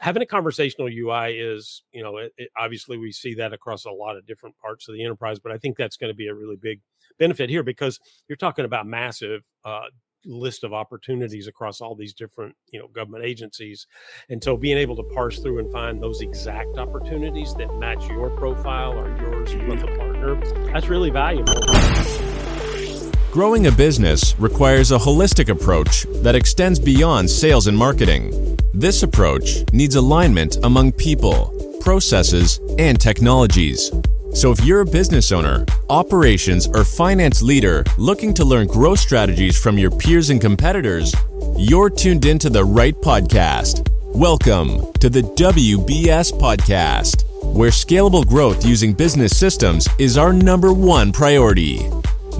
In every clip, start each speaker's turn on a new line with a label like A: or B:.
A: having a conversational UI is, obviously we see that across a lot of different parts of the enterprise, but I think that's going to be a really big benefit here because you're talking about massive list of opportunities across all these different, government agencies. And so being able to parse through and find those exact opportunities that match your profile or yours with a partner, that's really valuable.
B: Growing a business requires a holistic approach that extends beyond sales and marketing. This approach needs alignment among people, processes, and technologies. So if you're a business owner, operations, or finance leader looking to learn growth strategies from your peers and competitors, you're tuned into the right podcast. Welcome to the WBS Podcast, where scalable growth using business systems is our #1 priority.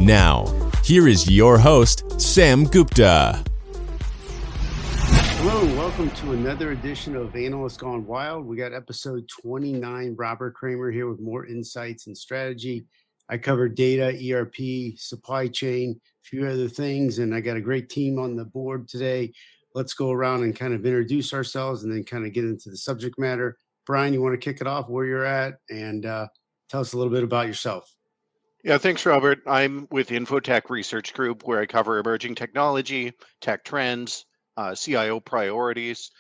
B: Now, here is your host, Sam Gupta.
C: Hello, welcome to another edition of Analysts Gone Wild. We got episode 29. Robert Kramer here with more insights and strategy. I cover data, ERP, supply chain, a few other things, and I got a great team on the board today. Let's go around and kind of introduce ourselves and then kind of get into the subject matter. Brian, you want to kick it off where you're at and tell us a little bit about yourself.
D: Yeah, thanks, Robert. I'm with Infotech Research Group, where I cover emerging technology, tech trends, CIO priorities.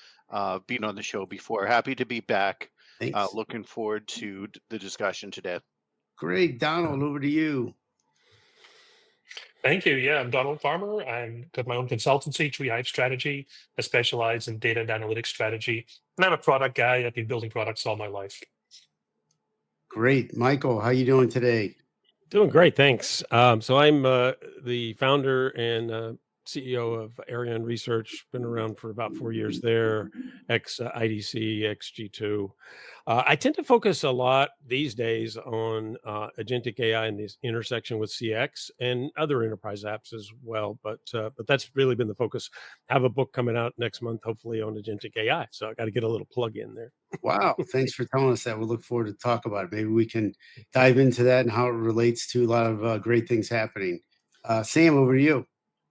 D: Been on the show before. Happy to be back.
C: Thanks.
D: Looking forward to the discussion today.
C: Great. Donald, over to you.
E: Thank you. Yeah, I'm Donald Farmer. I've got my own consultancy, Tree Hive Strategy. I specialize in data and analytics strategy. And I'm a product guy. I've been building products all my life.
C: Great. Michael, how you doing today?
A: Doing great, thanks. So I'm the founder and CEO of Arion Research, been around for about 4 years there, ex-IDC, ex-G2. I tend to focus a lot these days on agentic AI and this intersection with CX and other enterprise apps as well. But that's really been the focus. I have a book coming out next month, hopefully on agentic AI. So I got to get a little plug in there.
C: Wow. Thanks for telling us that. We'll look forward to talk about it. Maybe we can dive into that and how it relates to a lot of great things happening. Sam, over to you.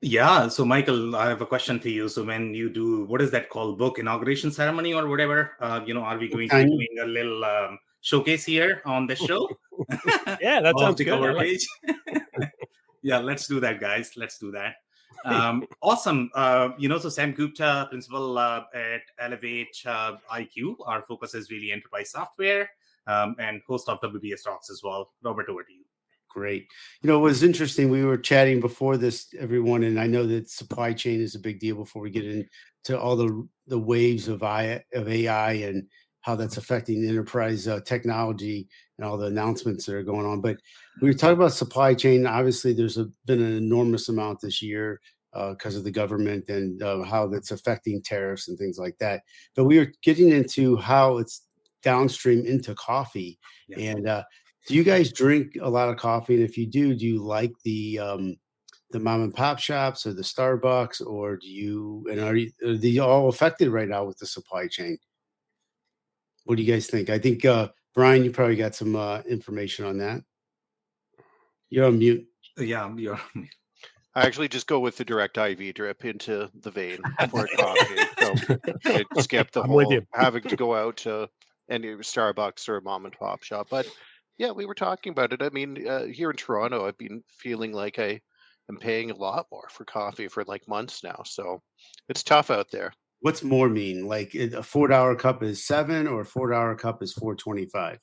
F: Yeah. So, Michael, I have a question for you. So when you do, what is that called? Book inauguration ceremony or whatever? Are we going to be doing a little showcase here on this show?
A: Yeah, that sounds good.
F: Cover page. Yeah, let's do that, guys. Let's do that. Awesome. So Sam Gupta, principal at Elevate IQ. Our focus is really enterprise software and host of WBS Talks as well. Robert, over to you.
C: Great. It was interesting. We were chatting before this, everyone, and I know that supply chain is a big deal before we get into all the waves of AI and how that's affecting enterprise technology and all the announcements that are going on. But we were talking about supply chain. Obviously, there's been an enormous amount this year because of the government and how that's affecting tariffs and things like that. But we were getting into how it's downstream into coffee. Yeah. And do you guys drink a lot of coffee? And if you do you like the mom and pop shops or the Starbucks, or are they all affected right now with the supply chain? What do you guys think? I think, Brian, you probably got some information on that. You're on mute.
F: Yeah, you're on mute.
D: I actually just go with the direct IV drip into the vein for coffee. So I skip the whole having to go out to any Starbucks or a mom and pop shop. But yeah, we were talking about it. I mean, here in Toronto, I've been feeling like I am paying a lot more for coffee for like months now. So it's tough out there.
C: What's more mean? Like a $4 cup is $7 or a $4 cup is $4.25?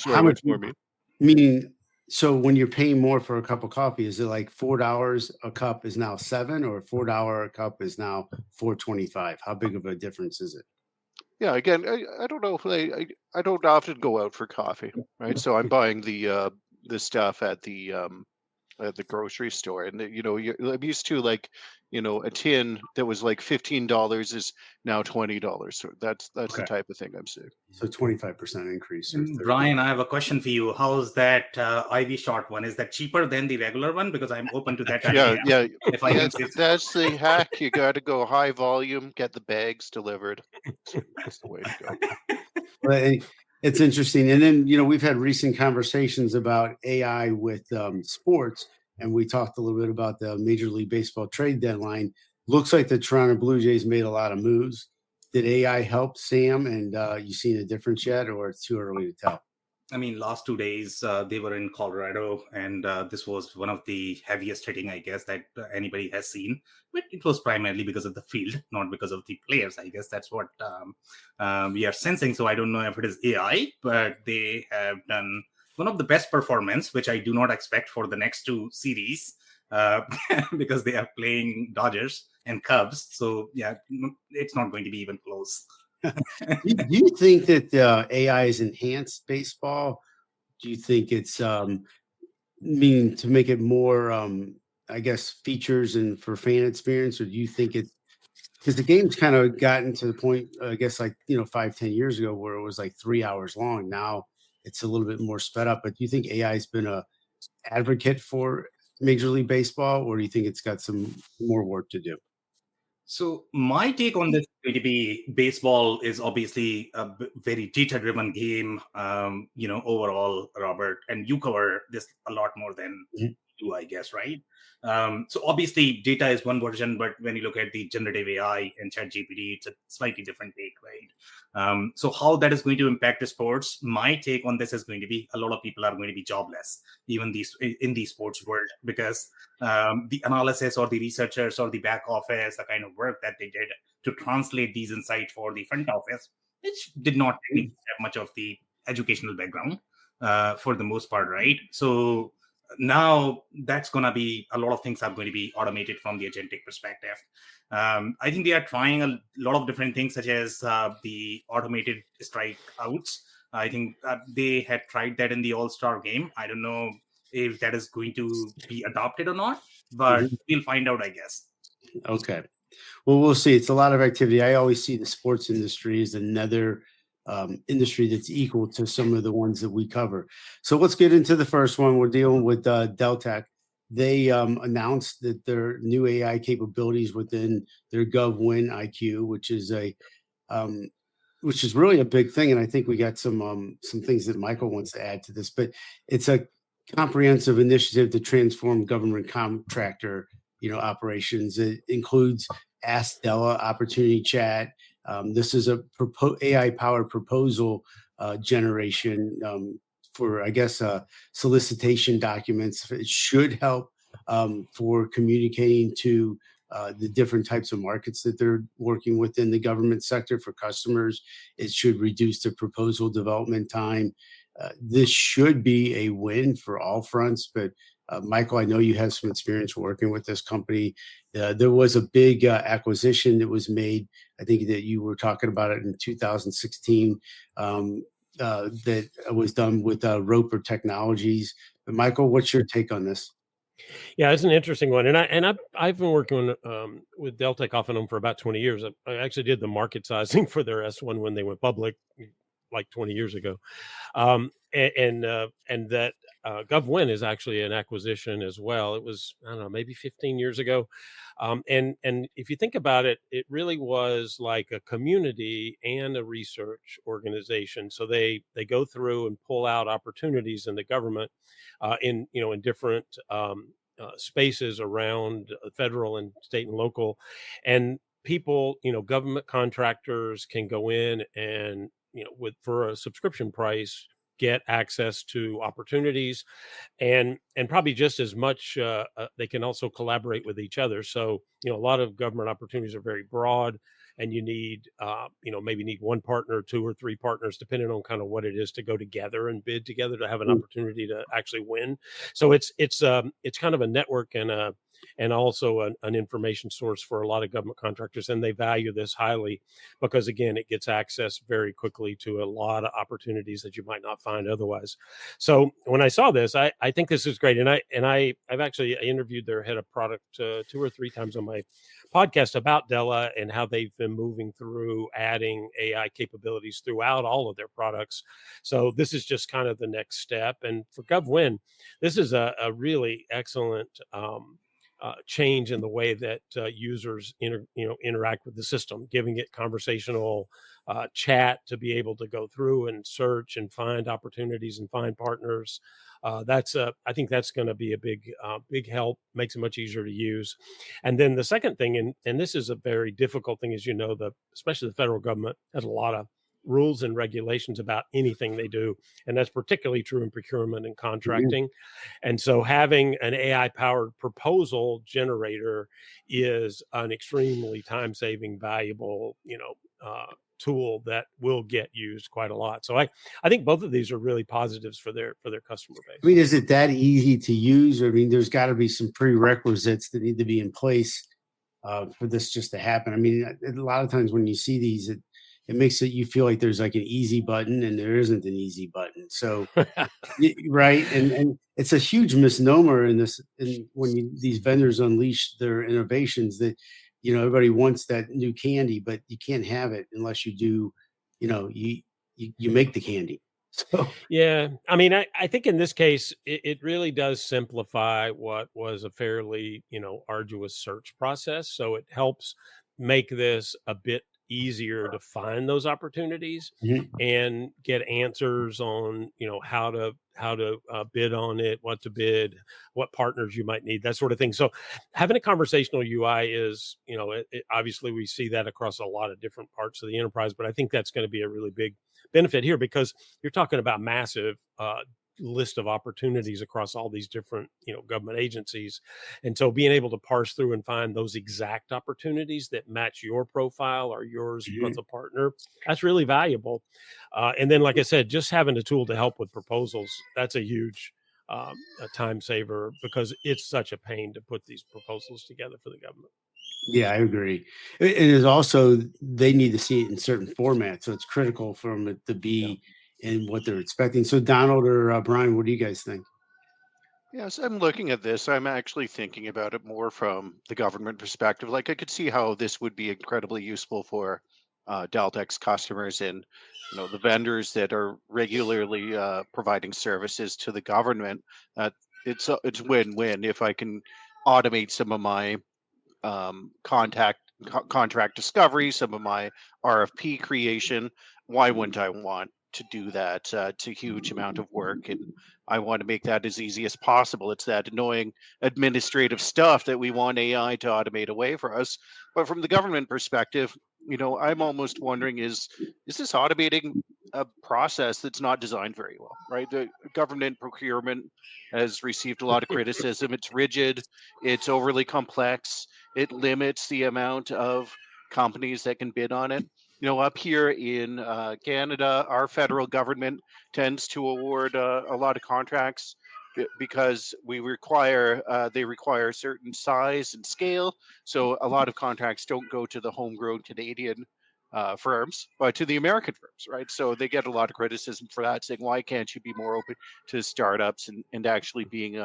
D: How much more mean?
C: Meaning, so when you're paying more for a cup of coffee, is it like $4 a cup is now $7 or $4 a cup is now $4.25? How big of a difference is it?
D: Yeah, again, I don't know if I don't often go out for coffee, right? So I'm buying the stuff at the grocery store, and I'm used to a tin that was like $15 is now $20. So that's okay. The type of thing I'm seeing.
C: So 25% increase.
F: Brian, I have a question for you. How's that IV shot one? Is that cheaper than the regular one? Because I'm open to that.
D: Yeah. That's the hack. You got to go high volume, get the bags delivered. That's the way to go.
C: Well, it's interesting. And then, we've had recent conversations about AI with sports, and we talked a little bit about the Major League Baseball trade deadline. Looks like the Toronto Blue Jays made a lot of moves. Did AI help, Sam? And you seen a difference yet, or it's too early to tell?
F: I mean, last 2 days they were in Colorado, and this was one of the heaviest hitting, I guess, that anybody has seen. But it was primarily because of the field, not because of the players. I guess that's what we are sensing. So I don't know if it is AI, but they have done one of the best performance, which I do not expect for the next two series because they are playing Dodgers and Cubs. So yeah, it's not going to be even close.
C: Do you think that AI has enhanced baseball? Do you think it's meaning to make it more, I guess, features and for fan experience, or do you think it's because the game's kind of gotten to the point, I guess, like 5-10 years ago, where it was like 3 hours long. Now it's a little bit more sped up. But do you think AI has been a advocate for Major League Baseball, or do you think it's got some more work to do?
F: So my take on this is going to be baseball is obviously a very data-driven game, overall, Robert, and you cover this a lot more than you, I guess, right? So obviously data is one version, but when you look at the generative AI and ChatGPT, it's a slightly different take, right? So how that is going to impact the sports, my take on this is going to be a lot of people are going to be jobless, even in the sports world, because the analysis or the researchers or the back office, the kind of work that they did to translate these insights for the front office, which did not really have much of the educational background for the most part, right? So now that's going to be a lot of things are going to be automated from the agentic perspective. I think they are trying a lot of different things, such as the automated strikeouts. I think they had tried that in the All-Star game. I don't know if that is going to be adopted or not, but we'll find out, I guess.
C: Okay. Well, we'll see. It's a lot of activity. I always see the sports industry as another industry that's equal to some of the ones that we cover. So let's get into the first one. We're dealing with Deltek. They announced that their new AI capabilities within their GovWin IQ, which is really a big thing. And I think we got some things that Michael wants to add to this, but it's a comprehensive initiative to transform government contractor, operations. It includes Ask Della opportunity chat. This is a AI-powered proposal generation for, I guess, solicitation documents. It should help for communicating to the different types of markets that they're working within the government sector for customers. It should reduce the proposal development time. This should be a win for all fronts, but Michael, I know you have some experience working with this company. There was a big acquisition that was made. I think that you were talking about it in 2016 that was done with Roper Technologies. But Michael, what's your take on this?
A: Yeah, it's an interesting one, and I've been working with Deltek off and on for about 20 years. I actually did the market sizing for their S1 when they went public, like 20 years ago, and that GovWin is actually an acquisition as well. It was, I don't know, maybe 15 years ago, and if you think about it, it really was like a community and a research organization. So they go through and pull out opportunities in the government, in different spaces around federal and state and local, and people, government contractors can go in and for a subscription price get access to opportunities, and probably just as much they can also collaborate with each other. So a lot of government opportunities are very broad, and you need maybe need one partner, two or three partners, depending on kind of what it is, to go together and bid together to have an opportunity to actually win. So it's kind of a network and also an information source for a lot of government contractors, and they value this highly because, again, it gets access very quickly to a lot of opportunities that you might not find otherwise. So when I saw this, I think this is great, and I've actually interviewed their head of product 2 or 3 times on my podcast about Della and how they've been moving through adding AI capabilities throughout all of their products. So this is just kind of the next step. And for GovWin, this is a really excellent change in the way that users interact with the system, giving it conversational chat to be able to go through and search and find opportunities and find partners. I think that's going to be a big help, makes it much easier to use. And then the second thing, and this is a very difficult thing, as you know, especially the federal government has a lot of rules and regulations about anything they do. And that's particularly true in procurement and contracting. Mm-hmm. And so having an AI powered proposal generator is an extremely time saving, valuable, tool that will get used quite a lot. So I think both of these are really positives for their customer base.
C: I mean, is it that easy to use? I mean, there's got to be some prerequisites that need to be in place for this just to happen. I mean, a lot of times when you see these, it makes it you feel like there's like an easy button, and there isn't an easy button. So, right, and it's a huge misnomer in this. And when these vendors unleash their innovations, that everybody wants that new candy, but you can't have it unless you do, you make the candy. So
A: yeah, I mean, I think in this case, it really does simplify what was a fairly, arduous search process. So it helps make this a bit easier to find those opportunities and get answers on, how to bid on it, what to bid, what partners you might need, that sort of thing. So having a conversational UI is, obviously we see that across a lot of different parts of the enterprise, but I think that's going to be a really big benefit here because you're talking about massive list of opportunities across all these different government agencies, and so being able to parse through and find those exact opportunities that match your profile or yours with a partner, that's really valuable. And then, like I said, just having a tool to help with proposals, that's a huge a time saver because it's such a pain to put these proposals together for the government.
C: Yeah, I agree. It is also, they need to see it in certain formats, so it's critical for them to be in what they're expecting. So Donald or Brian, what do you guys think?
D: Yes, I'm looking at this. I'm actually thinking about it more from the government perspective. Like I could see how this would be incredibly useful for Deltek's customers and the vendors that are regularly providing services to the government. It's win-win if I can automate some of my contract discovery, some of my RFP creation. Why wouldn't I want to do that? It's a huge amount of work, and I want to make that as easy as possible. It's that annoying administrative stuff that we want AI to automate away for us. But from the government perspective, I'm almost wondering is this automating a process that's not designed very well, right? The government procurement has received a lot of criticism. It's rigid, it's overly complex, it limits the amount of companies that can bid on it. Up here in Canada, our federal government tends to award a lot of contracts because they require a certain size and scale. So a lot of contracts don't go to the homegrown Canadian firms, but to the American firms, right? So they get a lot of criticism for that, saying, why can't you be more open to startups and actually being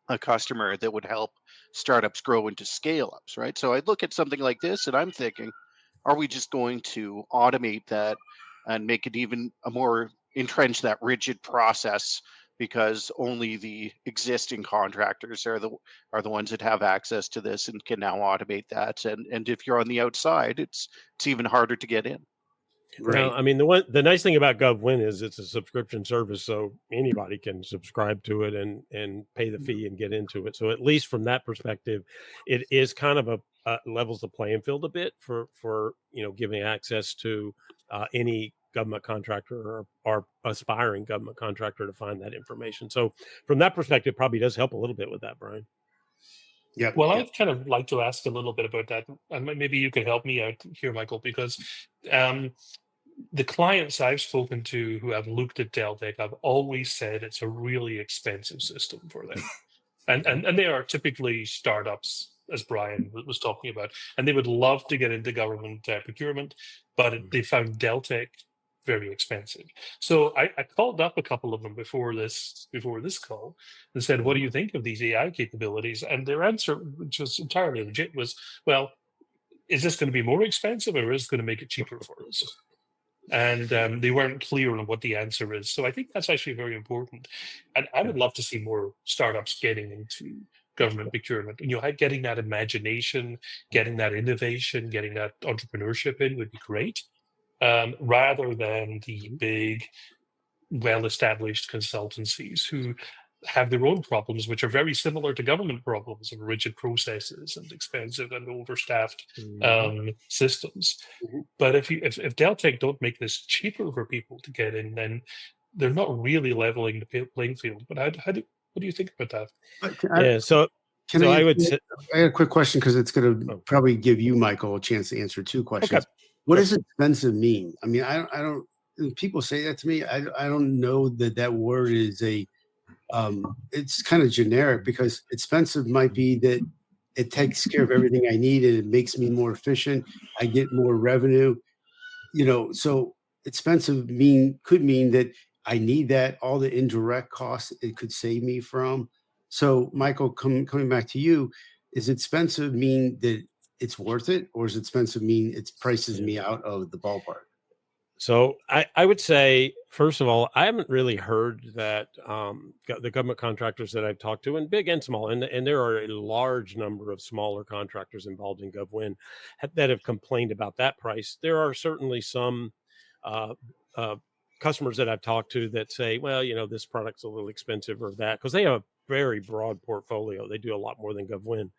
D: a customer that would help startups grow into scale ups, right? So I look at something like this and I'm thinking, are we just going to automate that and make it even a more entrench that rigid process because only the existing contractors are the ones that have access to this and can now automate that, and if you're on the outside, it's even harder to get in.
A: Right. Well, I mean, the nice thing about GovWin is it's a subscription service, so anybody can subscribe to it and pay the fee and get into it. So at least from that perspective, it is kind of levels the playing field a bit for giving access to any government contractor or aspiring government contractor to find that information. So from that perspective, probably does help a little bit with that, Brian.
C: Yeah.
E: Well, I'd kind of like to ask a little bit about that, and maybe you could help me out here, Michael, because the clients I've spoken to who have looked at Deltek, I've always said it's a really expensive system for them. And they are typically startups, as Brian was talking about, and they would love to get into government procurement, but they found Deltek very expensive. So I called up a couple of them before this call and said, what do you think of these AI capabilities? And their answer, which was entirely legit, was, well, is this going to be more expensive or is it going to make it cheaper for us? And they weren't clear on what the answer is. So I think that's actually very important. And I would love to see more startups getting into government procurement. Getting that imagination, getting that innovation, getting that entrepreneurship in would be great, rather than the big, well-established consultancies who have their own problems, which are very similar to government problems of rigid processes and expensive and overstaffed systems. But if Deltek don't make this cheaper for people to get in, then they're not really leveling the playing field. But what do you think about that?
A: So I would say,
C: I had a quick question because it's going to probably give you, Michael, a chance to answer two questions.
A: Okay.
C: What does expensive mean? I mean, I don't. People say that to me. I don't know that word is it's kind of generic, because expensive might be that it takes care of everything I need and it makes me more efficient. I get more revenue, so expensive could mean that I need that, all the indirect costs it could save me from. So Michael, coming back to you, is expensive mean that it's worth it, or is expensive mean it prices me out of the ballpark?
A: So I would say, first of all, I haven't really heard that the government contractors that I've talked to, and big and small, and there are a large number of smaller contractors involved in GovWin that have complained about that price. There are certainly some customers that I've talked to that say, well, this product's a little expensive or that, because they have a very broad portfolio. They do a lot more than GovWin.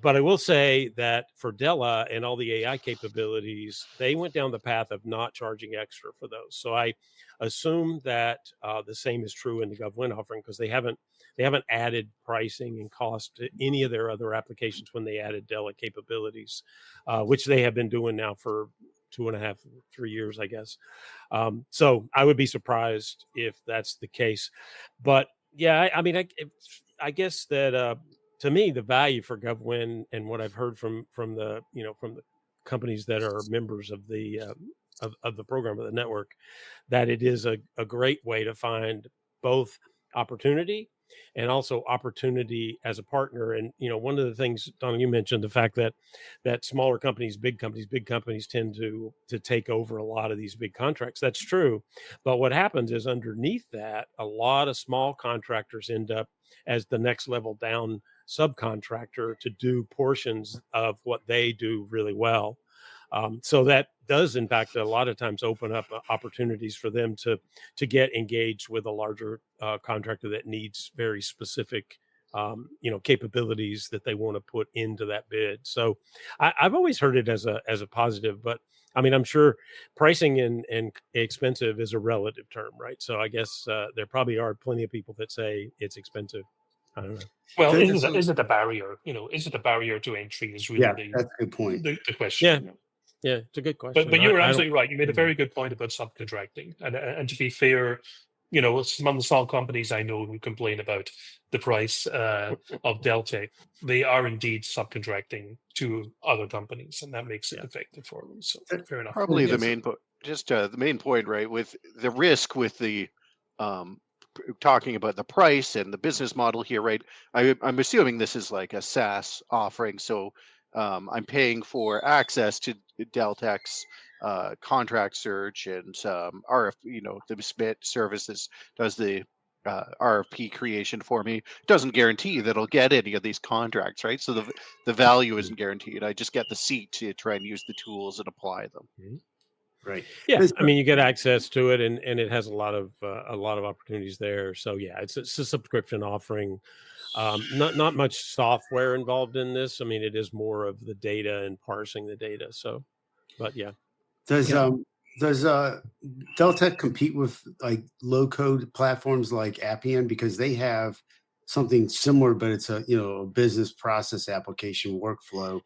A: But I will say that for Della and all the AI capabilities, they went down the path of not charging extra for those. So I assume that the same is true in the GovWin offering, because they haven't added pricing and cost to any of their other applications when they added Della capabilities, which they have been doing now for 2.5, 3 years, I guess. So I would be surprised if that's the case. But yeah, I guess that to me, the value for GovWin and what I've heard from the companies that are members of the of the program, of the network, that it is a great way to find both opportunity and also opportunity as a partner. And one of the things, Donna, you mentioned the fact that smaller companies, big companies tend to take over a lot of these big contracts. That's true, but what happens is underneath that, a lot of small contractors end up as the next level down subcontractor to do portions of what they do really well. So that does, in fact, a lot of times open up opportunities for them to get engaged with a larger contractor that needs very specific, capabilities that they want to put into that bid. So I've always heard it as a positive, but I mean, I'm sure pricing and expensive is a relative term, right? So I guess there probably are plenty of people that say it's expensive. I don't know.
E: Well, is it a barrier? Is it a barrier to entry? Is really
C: that's a good point.
E: The question.
A: Yeah, it's a good question.
E: But you were absolutely right. You made a very good point about subcontracting, and to be fair, some of the small companies I know who complain about the price of Deltek, they are indeed subcontracting to other companies, and that makes it effective for them. So fair enough.
D: Probably the main the main point, right? With the risk with the talking about the price and the business model here, right? I'm assuming this is like a SaaS offering, so I'm paying for access to Deltek's contract search and RF, the SMIT services does the RFP creation for me. Doesn't guarantee that I'll get any of these contracts, right? So the value isn't guaranteed. I just get the seat to try and use the tools and apply them.
A: Mm-hmm.
C: Right.
A: Yeah, I mean, you get access to it, and it has a lot of opportunities there. So yeah, it's a subscription offering. Not much software involved in this. I mean, it is more of the data and parsing the data. So, but yeah.
C: Does Deltek compete with like low code platforms like Appian, because they have something similar, but it's a business process application workflow,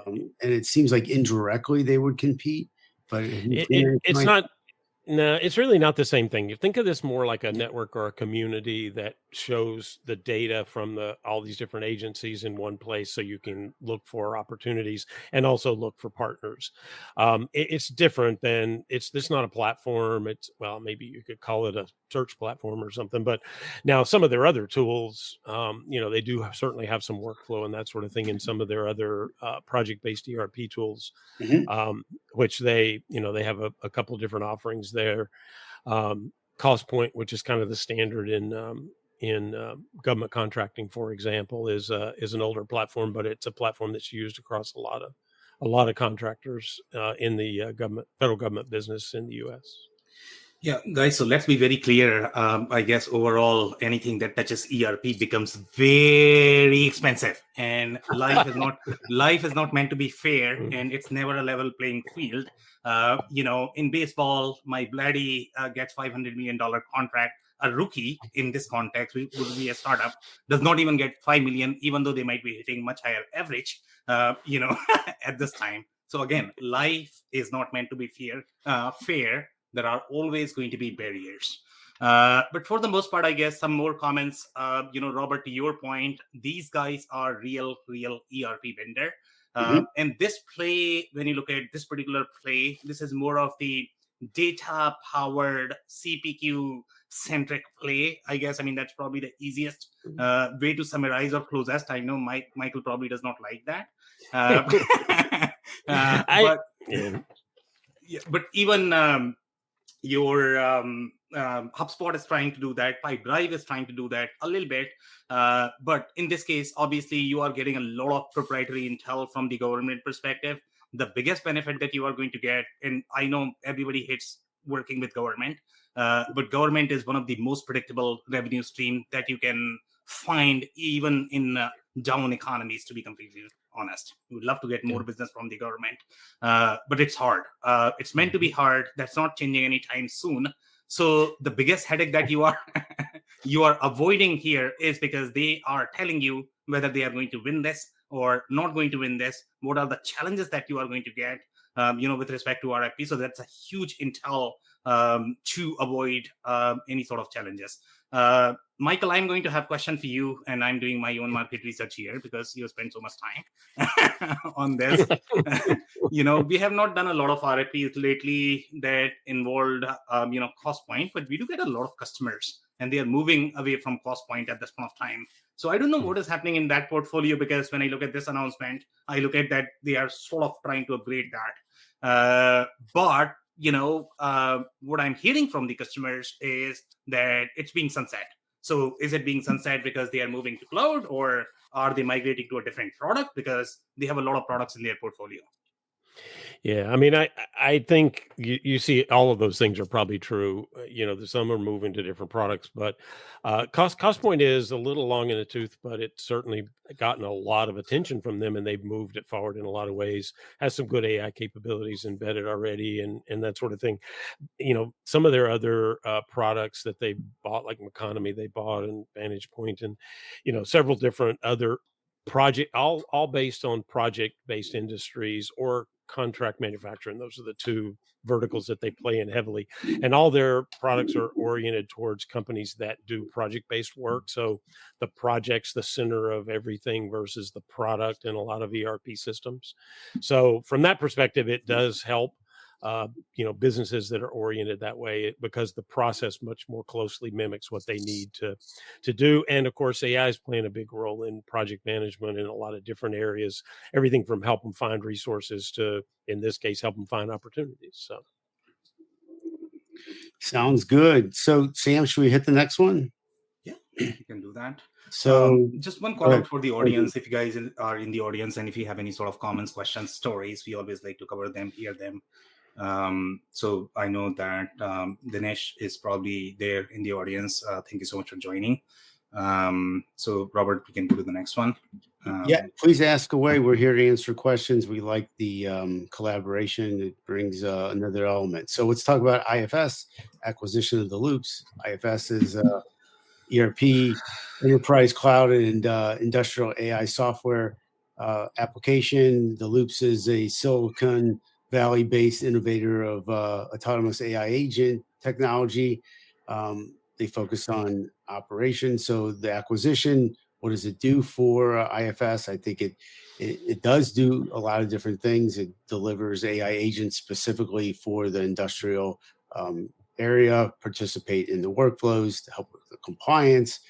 C: and it seems like indirectly they would compete. But
A: it's not. No, it's really not the same thing. You think of this more like a network or a community that shows the data from all these different agencies in one place, so you can look for opportunities and also look for partners. It's different than this is not a platform. Maybe you could call it a search platform or something. But now some of their other tools, they do certainly have some workflow and that sort of thing in some of their other project-based ERP tools, which they have a couple of different offerings there. Cost Point, which is kind of the standard in in government contracting, for example, is an older platform, but it's a platform that's used across a lot of contractors in the federal government business in the U.S.
F: Yeah, guys, so let's be very clear. I guess overall, anything that touches ERP becomes very expensive, and life is not meant to be fair, and it's never a level playing field. In baseball, my Vladdy gets $500 million contract. A rookie in this context would be a startup, does not even get 5 million, even though they might be hitting much higher average, at this time. So again, life is not meant to be fair. There are always going to be barriers. But for the most part, I guess some more comments. Robert, to your point, these guys are real ERP vendor. And this play, when you look at this particular play, this is more of the data-powered CPQ-centric play, I guess. I mean, that's probably the easiest way to summarize or closest. I know Michael probably does not like that. But even your HubSpot is trying to do that. Pipedrive is trying to do that a little bit. But in this case, obviously, you are getting a lot of proprietary intel from the government perspective. The biggest benefit that you are going to get, and I know everybody hates working with government, but government is one of the most predictable revenue stream that you can find even in down economies, to be completely honest. We would love to get more business from the government, but it's hard. It's meant to be hard. That's not changing anytime soon. So the biggest headache that you are avoiding here is because they are telling you whether they are going to win this or not going to win this. What are the challenges that you are going to get, with respect to RFP? So that's a huge intel to avoid any sort of challenges. Michael, I'm going to have a question for you, and I'm doing my own market research here because you spent so much time on this. We have not done a lot of RFPs lately that involved, cost point, but we do get a lot of customers, and they are moving away from cost point at this point of time. So I don't know what is happening in that portfolio, because when I look at this announcement, I look at that they are sort of trying to upgrade that. But what I'm hearing from the customers is that it's being sunset. So is it being sunset because they are moving to cloud, or are they migrating to a different product because they have a lot of products in their portfolio?
A: Yeah, I mean, I think you see all of those things are probably true. Some are moving to different products, but cost point is a little long in the tooth, but it's certainly gotten a lot of attention from them, and they've moved it forward in a lot of ways. Has some good AI capabilities embedded already, and that sort of thing. Some of their other products that they bought, like Economy, they bought, and Vantage Point, and several different other project, all based on project-based industries or contract manufacturing. Those are the two verticals that they play in heavily, and all their products are oriented towards companies that do project-based work. So the project's the center of everything versus the product in a lot of ERP systems. So from that perspective, it does help businesses that are oriented that way, because the process much more closely mimics what they need to do. And of course, AI is playing a big role in project management in a lot of different areas, everything from help them find resources to, in this case, help them find opportunities. So
C: sounds good. So Sam, should we hit the next one?
F: Yeah, you can do that.
C: So
F: just one call out for the audience. If you guys are in the audience, and if you have any sort of comments, questions, stories, we always like to cover them, hear them. So I know that Dinesh is probably there in the audience. Thank you so much for joining. So Robert, we can go to the next one.
C: Please ask away. We're here to answer questions. We like the collaboration. It brings another element. So let's talk about IFS, acquisition of TheLoops. IFS is ERP, enterprise cloud, and industrial AI software application. TheLoops is a Silicon Valley-based innovator of autonomous AI agent technology. They focus on operations. So the acquisition, what does it do for IFS? I think it does do a lot of different things. It delivers AI agents specifically for the industrial area, participate in the workflows to help with the compliance.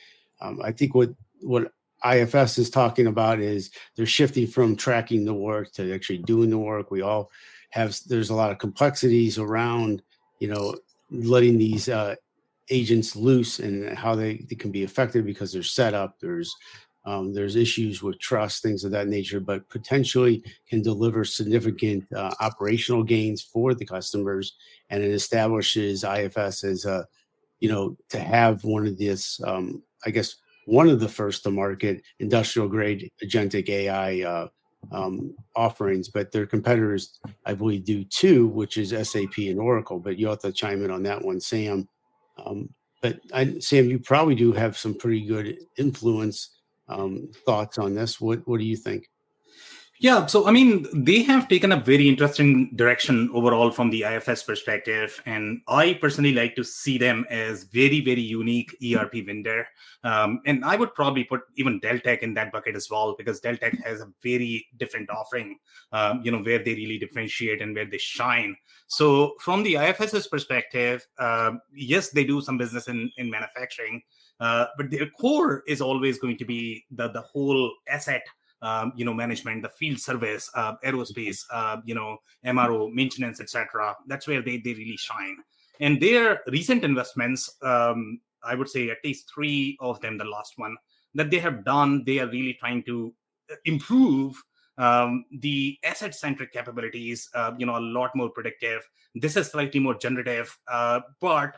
C: I think what IFS is talking about is they're shifting from tracking the work to actually doing the work. There's a lot of complexities around, letting these agents loose and how they can be effective because there's setup, there's issues with trust, things of that nature, but potentially can deliver significant operational gains for the customers. And it establishes IFS as a, to have one of this, I guess, one of the first to market industrial grade agentic AI offerings, but their competitors, I believe, do too, which is SAP and Oracle. But you'll have to chime in on that one, Sam. But Sam, you probably do have some pretty good influence thoughts on this. What do you think?
F: Yeah, so I mean, they have taken a very interesting direction overall from the IFS perspective, and I personally like to see them as very, very unique ERP vendor. And I would probably put even Deltek in that bucket as well, because Deltek has a very different offering, where they really differentiate and where they shine. So from the IFS's perspective, yes, they do some business in manufacturing, but their core is always going to be the whole asset management, the field service, aerospace, MRO, maintenance, etc. That's where they really shine. And their recent investments, I would say at least 3 of them, the last one that they have done, they are really trying to improve the asset-centric capabilities, a lot more predictive. This is slightly more generative, but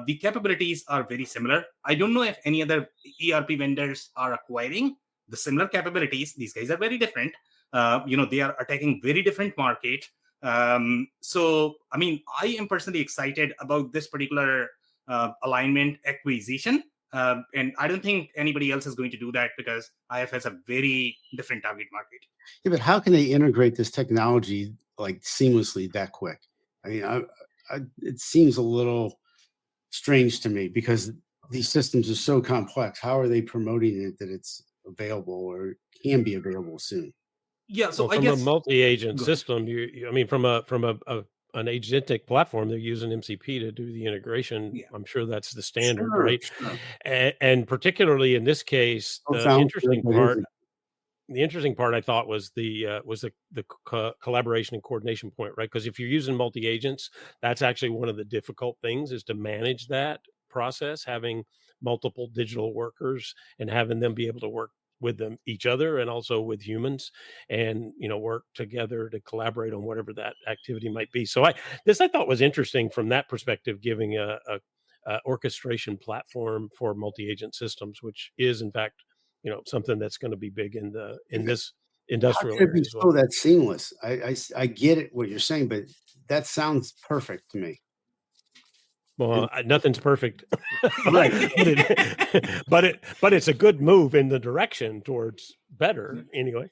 F: the capabilities are very similar. I don't know if any other ERP vendors are acquiring the similar capabilities. These guys are very different. They are attacking very different market. So, I mean, I am personally excited about this particular alignment acquisition. And I don't think anybody else is going to do that because IF has a very different target market.
C: Yeah, but how can they integrate this technology like seamlessly that quick? I mean, it seems a little strange to me because these systems are so complex. How are they promoting it that it's available or can be available soon?
F: Yeah, so
A: well, from a multi-agent system, I mean, from an agentic platform, they're using MCP to do the integration. Yeah. I'm sure that's the standard, right? Sure. And particularly in this case, the interesting part I thought was the collaboration and coordination point, right? Because if you're using multi-agents, that's actually one of the difficult things is to manage that process, having multiple digital workers and having them be able to work with them, each other, and also with humans, and work together to collaborate on whatever that activity might be. So I thought was interesting from that perspective, giving a orchestration platform for multi-agent systems, which is in fact something that's going to be big in this industrial area as well.
C: So that's seamless. I get it what you're saying, but that sounds perfect to me.
A: Well, nothing's perfect,
C: right?
A: but it's a good move in the direction towards better anyway.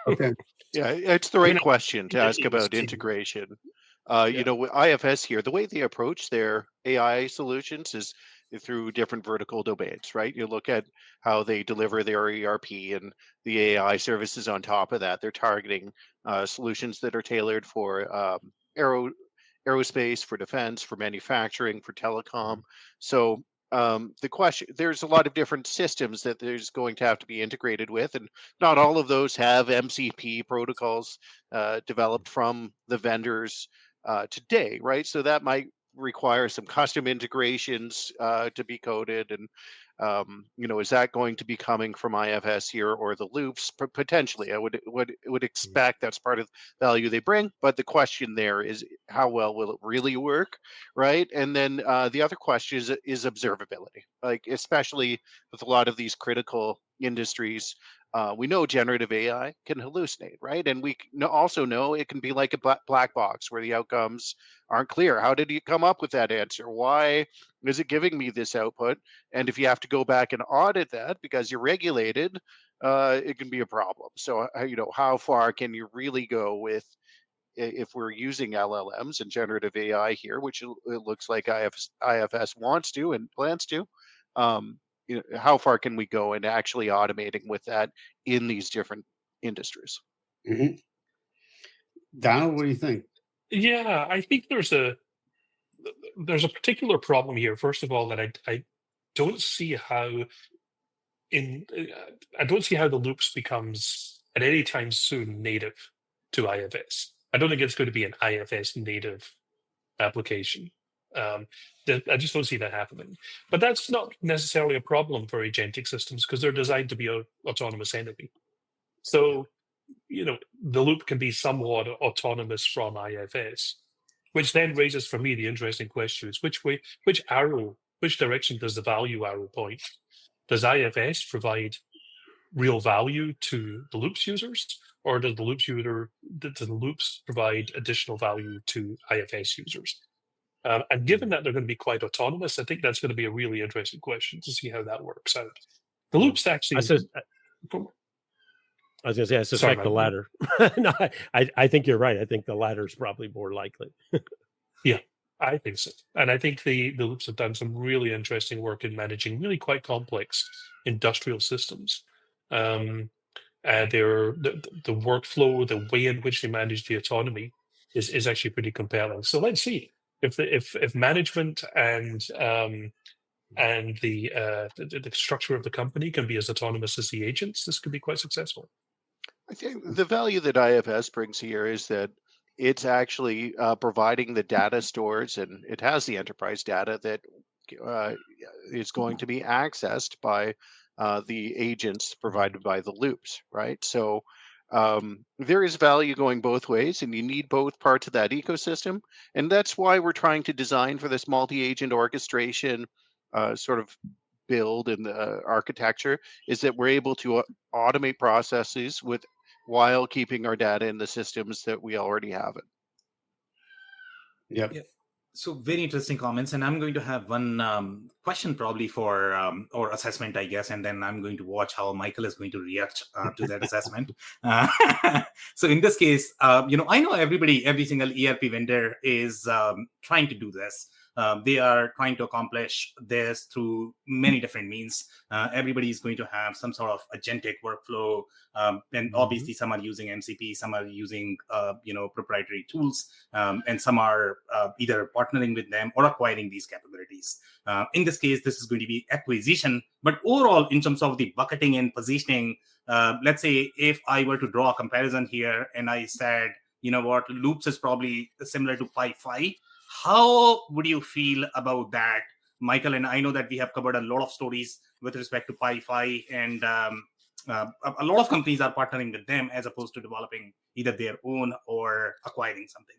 C: Okay.
D: Yeah, it's the right question to ask about integration. With IFS here, the way they approach their AI solutions is through different vertical domains, right? You look at how they deliver their ERP and the AI services on top of that. They're targeting solutions that are tailored for aerospace, for defense, for manufacturing, for telecom. So the question, there's a lot of different systems that there's going to have to be integrated with, and not all of those have MCP protocols developed from the vendors today, right? So that might require some custom integrations to be coded, and is that going to be coming from IFS here or the loops? Potentially, I would expect that's part of the value they bring. But the question there is, how well will it really work, right? And then the other question is observability, like especially with a lot of these critical industries. We know generative AI can hallucinate, right? And we also know it can be like a black box where the outcomes aren't clear. How did you come up with that answer? Why is it giving me this output? And if you have to go back and audit that because you're regulated, it can be a problem. So, how far can you really go with if we're using LLMs and generative AI here, which it looks like IFS wants to and plans to? How far can we go in actually automating with that in these different industries?
C: Mm-hmm. Donald, what do you think?
E: Yeah, I think there's a particular problem here. First of all, that I don't see how I don't see how the loops becomes at any time soon native to IFS. I don't think it's going to be an IFS native application. I just don't see that happening. But that's not necessarily a problem for agentic systems because they're designed to be an autonomous entity. So, the loop can be somewhat autonomous from IFS, which then raises for me the interesting question is which direction does the value arrow point? Does IFS provide real value to the loops users, or does the loops provide additional value to IFS users? And given that they're going to be quite autonomous, I think that's going to be a really interesting question to see how that works out. The loops actually.
A: I was going to say, I suspect the latter. No, I think you're right. I think the latter is probably more likely.
E: Yeah, I think so. And I think the loops have done some really interesting work in managing really quite complex industrial systems. The workflow, the way in which they manage the autonomy is actually pretty compelling. So let's see if management and the structure of the company can be as autonomous as the agents, this could be quite successful.
D: I think the value that IFS brings here is that it's actually providing the data stores, and it has the enterprise data that is going to be accessed by the agents provided by the loops, right? So there is value going both ways, and you need both parts of that ecosystem. And that's why we're trying to design for this multi-agent orchestration sort of build in the architecture, is that we're able to automate processes while keeping our data in the systems that we already have it.
C: Yep.
F: Yeah. So very interesting comments, and I'm going to have one question probably for or assessment, I guess, and then I'm going to watch how Michael is going to react to that assessment. So in this case, I know every single ERP vendor is trying to do this. They are trying to accomplish this through many different means. Everybody is going to have some sort of agentic workflow, and obviously some are using MCP, some are using proprietary tools, and some are either partnering with them or acquiring these capabilities. In this case, this is going to be acquisition, but overall, in terms of the bucketing and positioning, let's say if I were to draw a comparison here and I said, loops is probably similar to PyPhi. How would you feel about that, Michael? And I know that we have covered a lot of stories with respect to PyPhi, and a lot of companies are partnering with them as opposed to developing either their own or acquiring something.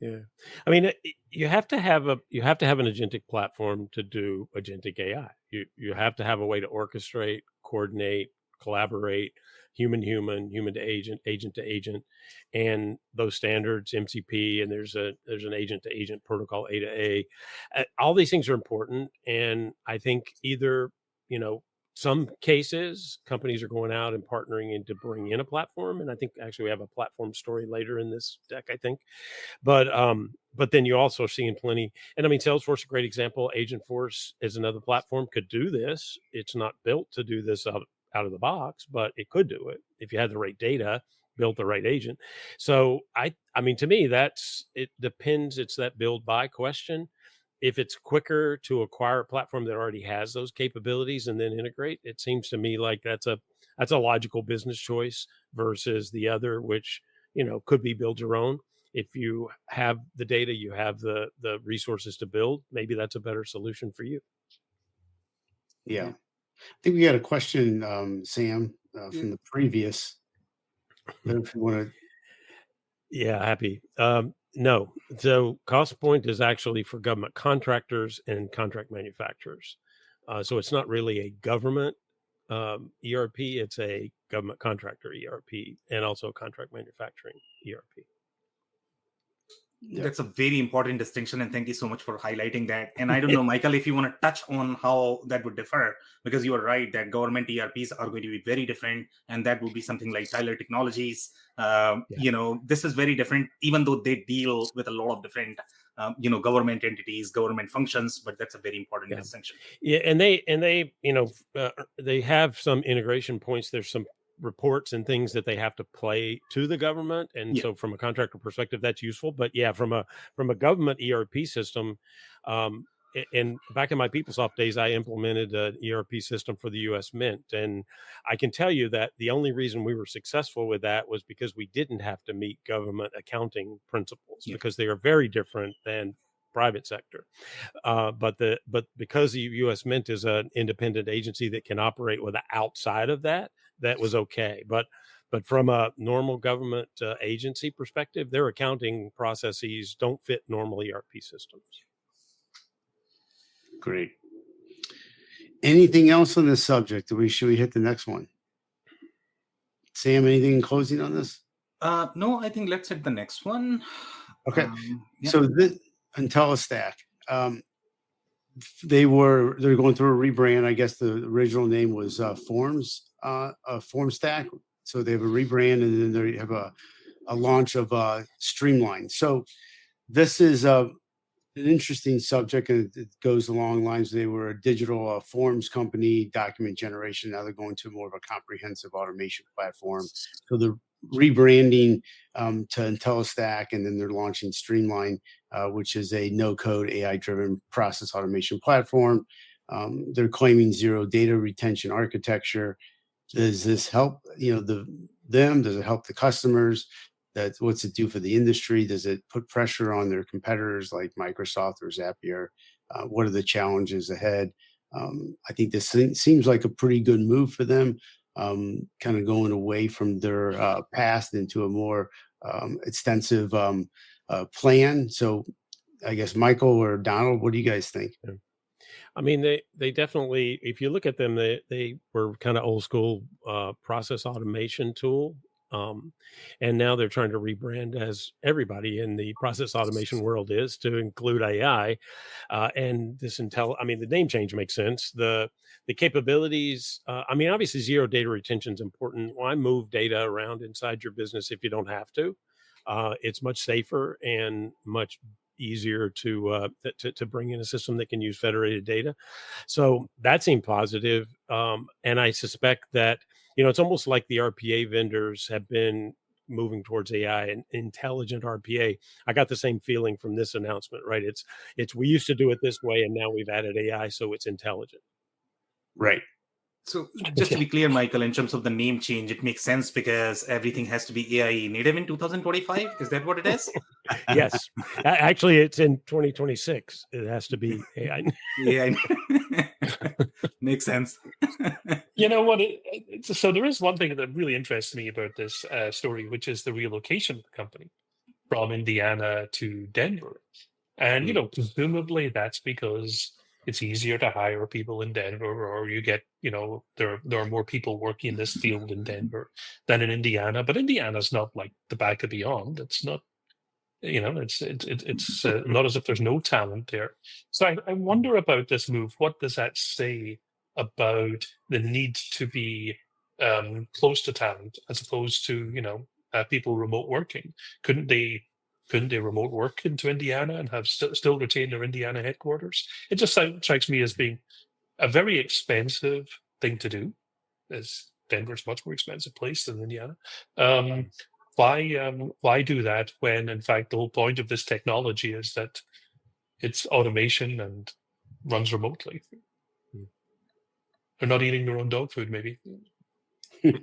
A: Yeah, I mean, you have to have an agentic platform to do agentic AI. You have to have a way to orchestrate, coordinate, collaborate, human to agent to agent, and those standards, MCP, and there's an agent to agent protocol, A to A. All these things are important, and I think either some cases companies are going out and partnering in to bring in a platform, and I think actually we have a platform story later in this deck, I think. But then you also see in plenty, and I mean, Salesforce is a great example. Agentforce is another platform, could do this. It's not built to do this out of the box, but it could do it if you had the right data, built the right agent. So I mean, to me, it depends. It's that build buy question. If it's quicker to acquire a platform that already has those capabilities and then integrate, it seems to me like that's a logical business choice versus the other, which could be build your own. If you have the data, you have the resources to build, maybe that's a better solution for you.
C: Yeah. I think we had a question, Sam, from the previous. If you want to.
A: Yeah, happy. No. So cost point is actually for government contractors and contract manufacturers. So it's not really a government ERP. It's a government contractor ERP and also contract manufacturing ERP.
F: That's a very important distinction, and thank you so much for highlighting that. And I don't know, Michael, if you want to touch on how that would differ, because you are right that government ERPs are going to be very different, and that would be something like Tyler Technologies. This is very different, even though they deal with a lot of different government entities, government functions, but that's a very important distinction.
A: Yeah, and they have some integration points. There's some reports and things that they have to play to the government, and so from a contractor perspective, that's useful. But from a government ERP system, and back in my PeopleSoft days, I implemented an ERP system for the U.S. Mint, and I can tell you that the only reason we were successful with that was because we didn't have to meet government accounting principles, because they are very different than private sector. But because the U.S. Mint is an independent agency that can operate with outside of that was okay. But from a normal government agency perspective, their accounting processes don't fit normal ERP systems.
C: Great. Anything else on this subject? Should we hit the next one? Sam, anything in closing on this?
F: No, I think let's hit the next one.
C: Okay. So this Intellistack, they're going through a rebrand. I guess the original name was FormStack. So they have a rebrand, and then they have a launch of Streamline. So this is an interesting subject, and it goes along lines. They were a digital forms company, document generation. Now they're going to more of a comprehensive automation platform. So they're rebranding to Intellistack, and then they're launching Streamline, which is a no-code AI-driven process automation platform. They're claiming zero data retention architecture. Does this help them? Does it help the customers? What's it do for the industry? Does it put pressure on their competitors like Microsoft or Zapier? What are the challenges ahead? I think this seems like a pretty good move for them, kind of going away from their past into a more extensive plan. So I guess Michael or Donald, what do you guys think?
A: I mean, they definitely, if you look at them, they were kind of old school process automation tool. And now they're trying to rebrand, as everybody in the process automation world is, to include AI. And this the name change makes sense. The capabilities, obviously zero data retention is important. Why move data around inside your business if you don't have to? It's much safer and much easier to bring in a system that can use federated data. So that seemed positive. And I suspect that, it's almost like the RPA vendors have been moving towards AI and intelligent RPA. I got the same feeling from this announcement, right? It's we used to do it this way, and now we've added AI, so it's intelligent.
C: Right.
F: So just to be clear, Michael, in terms of the name change, it makes sense because everything has to be AI native in 2025. Is that what it is?
A: Yes. Actually, it's in 2026. It has to be AI.
F: Yeah. Makes sense.
E: You know what? So there is one thing that really interests me about this story, which is the relocation of the company from Indiana to Denver. And, presumably that's because it's easier to hire people in Denver, or you get, there are more people working in this field in Denver than in Indiana. But Indiana's not like the back of beyond. It's not, it's not as if there's no talent there. So I wonder about this move. What does that say about the need to be close to talent as opposed to, people remote working? Couldn't they remote work into Indiana and have still retain their Indiana headquarters? It just strikes me as being a very expensive thing to do, as Denver's a much more expensive place than Indiana. Why do that when, in fact, the whole point of this technology is that it's automation and runs remotely? They're not eating their own dog food, maybe. But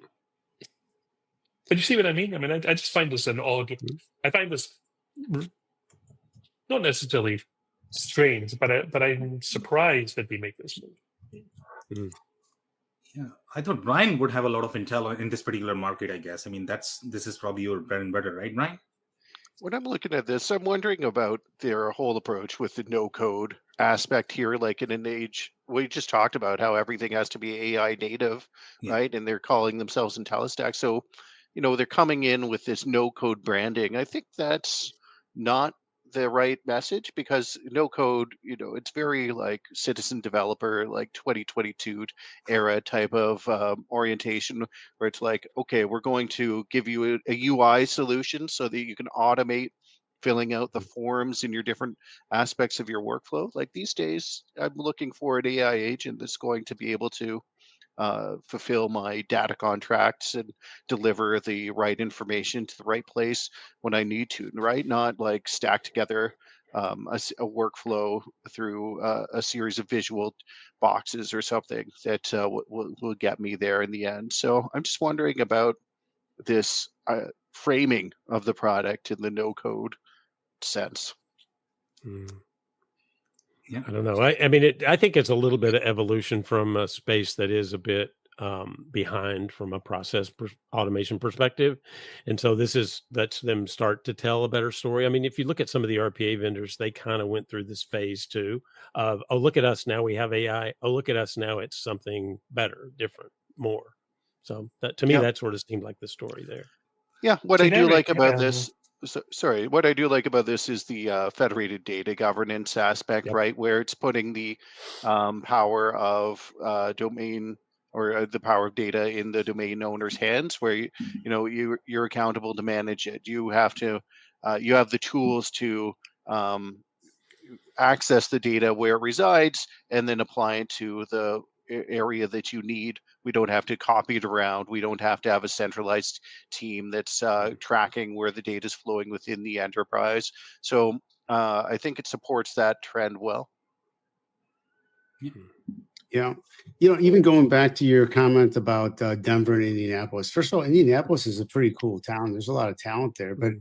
E: you see what I mean? I just find this an odd. I find this not necessarily strange, but I'm surprised that they make this move.
F: Yeah, I thought Brian would have a lot of intel in this particular market, I guess. This is probably your bread and butter, right, Brian?
D: When I'm looking at this, I'm wondering about their whole approach with the no-code aspect here, like in an age, we just talked about how everything has to be AI native, right? And they're calling themselves Intellistack. So, they're coming in with this no-code branding. I think that's not the right message, because no code, it's very like citizen developer, like 2022 era type of orientation, where it's like, okay, we're going to give you a UI solution so that you can automate filling out the forms in your different aspects of your workflow. Like these days, I'm looking for an AI agent that's going to be able to fulfill my data contracts and deliver the right information to the right place when I need to, right? Not like stack together a workflow through a series of visual boxes or something that will get me there in the end. So I'm just wondering about this framing of the product in the no code sense.
F: Yeah.
A: I don't know. I mean, I think it's a little bit of evolution from a space that is a bit behind from a process automation perspective. And so that's them start to tell a better story. I mean, if you look at some of the RPA vendors, they kind of went through this phase too of, oh, look at us. Now we have AI. Oh, look at us. Now it's something better, different, more. So that, to me, that sort of seemed like the story there.
D: Yeah. What I do
E: Generic,
D: like about this, sorry, what I do like about this is the federated data governance aspect, right? Where it's putting the power of domain or the power of data in the domain owner's hands, where you're accountable to manage it. You have to, you have the tools to access the data where it resides and then apply it to the area that you need. We don't have to copy it around. We don't have to have a centralized team that's tracking where the data is flowing within the enterprise. So I think it supports that trend well.
C: Yeah. Even going back to your comment about Denver and Indianapolis. First of all, Indianapolis is a pretty cool town. There's a lot of talent there, but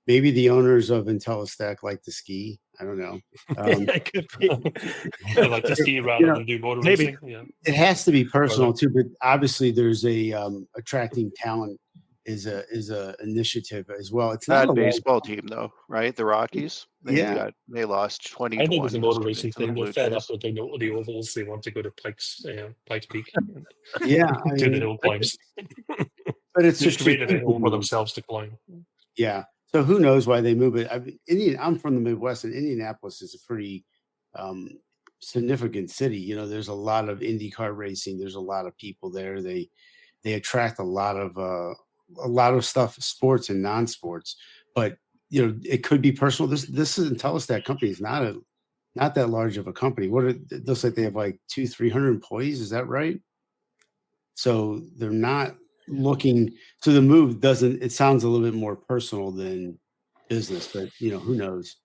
C: maybe the owners of Intellistack like to ski. I don't know.
A: It could be.
E: I like to ski rather than do motor racing. Yeah.
C: It has to be personal too, but obviously there's a attracting talent is a initiative as well. It's not
D: that
C: a
D: baseball team though, right? The Rockies. They lost 20.
E: I think it's a motor racing thing. They're fed up
D: with
E: with the ovals. They want to go to Pikes Peak.
C: Yeah,
E: do the hill climbs.
C: But it's
E: just created a hill for themselves to climb.
C: Yeah. So who knows why they move it? I'm from the Midwest, and Indianapolis is a pretty significant city. There's a lot of IndyCar racing. There's a lot of people there. They attract a lot of stuff, sports and non-sports. But it could be personal. This is Intellistack company is not that large of a company. It looks like they have like 200-300 employees. Is that right? So they're not looking. So the move it sounds a little bit more personal than business, but who knows?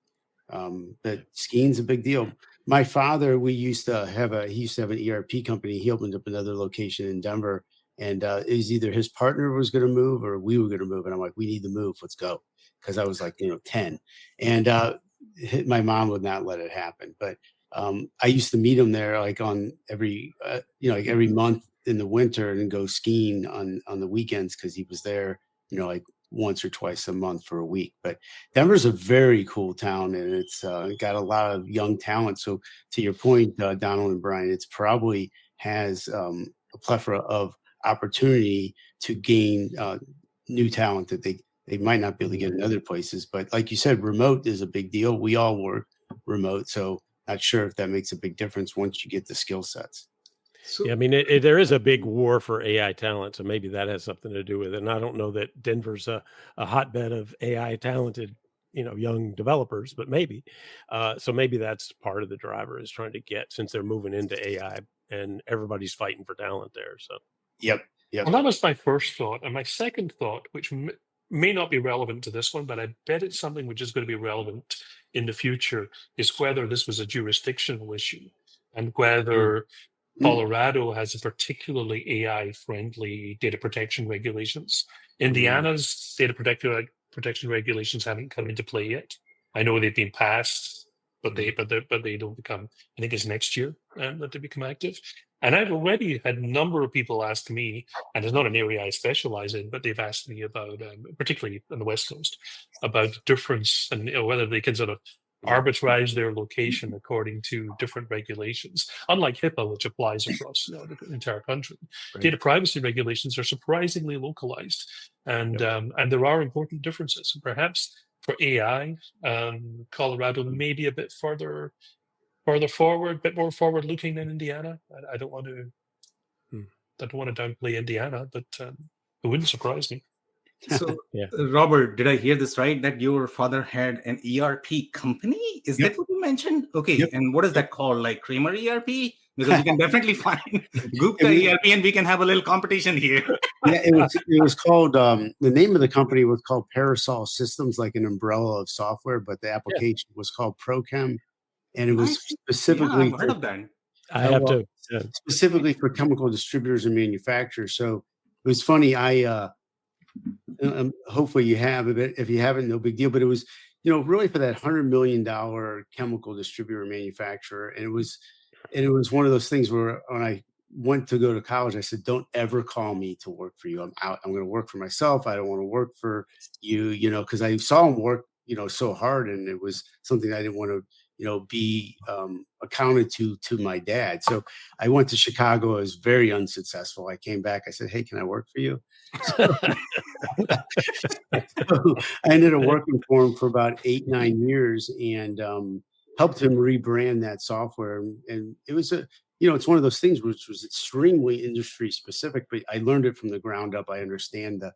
C: But skiing's a big deal. My father, he used to have an ERP company. He opened up another location in Denver, and it was either his partner was going to move or we were going to move. And I'm like, we need to move. Let's go. Because I was like, 10, and my mom would not let it happen. But I used to meet him there, like on every month in the winter, and go skiing on the weekends because he was there, like once or twice a month for a week. But Denver's a very cool town, and it's got a lot of young talent. So to your point, Donald and Brian, it's probably has a plethora of opportunity to gain new talent that they might not be able to get in other places. But like you said, remote is a big deal. We all work remote, so not sure if that makes a big difference once you get the skill sets.
A: Yeah, I mean, there is a big war for AI talent, so maybe that has something to do with it. And I don't know that Denver's a hotbed of AI talented, young developers, but maybe. So maybe that's part of the driver is trying to get, since they're moving into AI and everybody's fighting for talent there. So.
C: Yep.
E: Well, that was my first thought. And my second thought, which may not be relevant to this one, but I bet it's something which is going to be relevant in the future, is whether this was a jurisdictional issue and whether Colorado has a particularly AI-friendly data protection regulations. Indiana's data protection regulations haven't come into play yet. I know they've been passed, but they don't become. I think it's next year that they become active. And I've already had a number of people ask me, and it's not an area I specialize in, but they've asked me about, particularly on the West Coast, about the difference and whether they can sort of arbitrage their location according to different regulations. Unlike HIPAA, which applies across the entire country, data privacy regulations are surprisingly localized, and there are important differences. Perhaps for AI, Colorado may be a bit further forward, a bit more forward-looking than Indiana. I don't want to downplay Indiana, but it wouldn't surprise me.
F: So, Robert, did I hear this right? That your father had an ERP company? Is that what you mentioned? Okay, and what is that called? Like Kramer ERP? Because you can definitely find Gupta ERP, and we can have a little competition here.
C: Yeah, it was called. The name of the company was called Parasol Systems, like an umbrella of software, but the application was called ProChem, and it was specifically.
F: I've heard of that.
A: I have to
C: specifically for chemical distributors and manufacturers. So it was funny. Hopefully you have it. If you haven't, no big deal. But it was, really for that $100 million chemical distributor manufacturer. And it was one of those things where when I went to go to college, I said, don't ever call me to work for you. I'm out. I'm going to work for myself. I don't want to work for you, because I saw him work, so hard. And it was something I didn't want to, be accounted to my dad. So I went to Chicago. I was very unsuccessful. I came back. I said, hey, can I work for you? So I ended up working for him for about 8-9 years and helped him rebrand that software. And it was it's one of those things which was extremely industry specific, but I learned it from the ground up. I understand the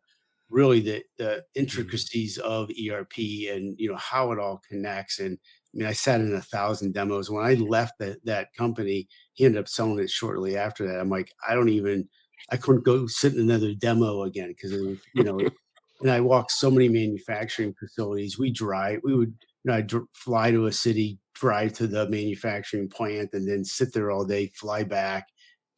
C: intricacies of ERP and how it all connects. And I mean, I sat in 1,000 demos. When I left that company, he ended up selling it shortly after that. I'm like, I couldn't go sit in another demo again because it was, and I walked so many manufacturing facilities. I'd fly to a city, drive to the manufacturing plant, and then sit there all day, fly back,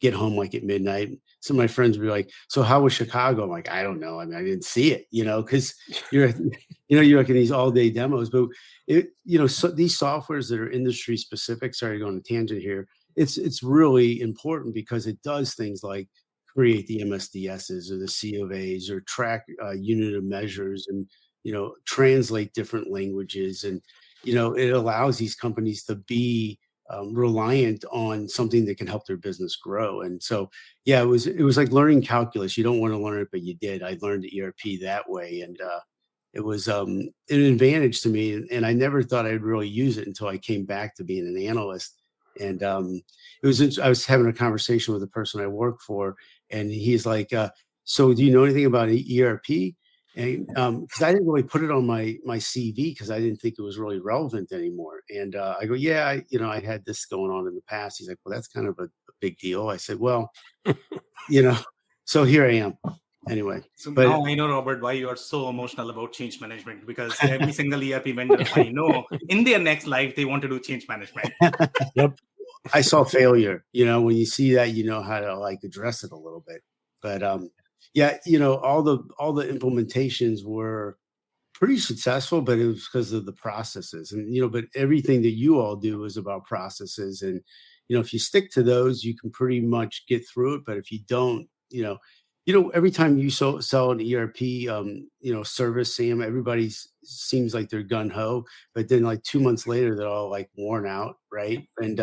C: get home like at midnight. Some of my friends would be like, so how was Chicago? I'm like, I don't know. I mean, I didn't see it, because you're like in these all day demos, but so these softwares that are industry specific, sorry, going on a tangent here. It's really important because it does things like create the MSDSs or the C of A's or track unit of measures and, translate different languages. And, it allows these companies to be reliant on something that can help their business grow. And so, yeah, it was like learning calculus. You don't want to learn it, but you did. I learned ERP that way. And it was an advantage to me. And I never thought I'd really use it until I came back to being an analyst. And I was having a conversation with the person I work for, and he's like, so do you know anything about ERP? And because I didn't really put it on my CV because I didn't think it was really relevant anymore. And I go, yeah, I had this going on in the past. He's like, well, that's kind of a big deal. I said, well, so here I am. Anyway,
F: so now I know, Robert, why you are so emotional about change management, because every single ERP vendor I know in their next life, they want to do change management.
C: Yep. I saw failure, when you see that, how to address it a little bit. But yeah, all the implementations were pretty successful, but it was because of the processes. And, but everything that you all do is about processes. And, if you stick to those, you can pretty much get through it. But if you don't, every time you sell an ERP, service, Sam, everybody seems like they're gun ho, but then 2 months later, they're all worn out. Right. And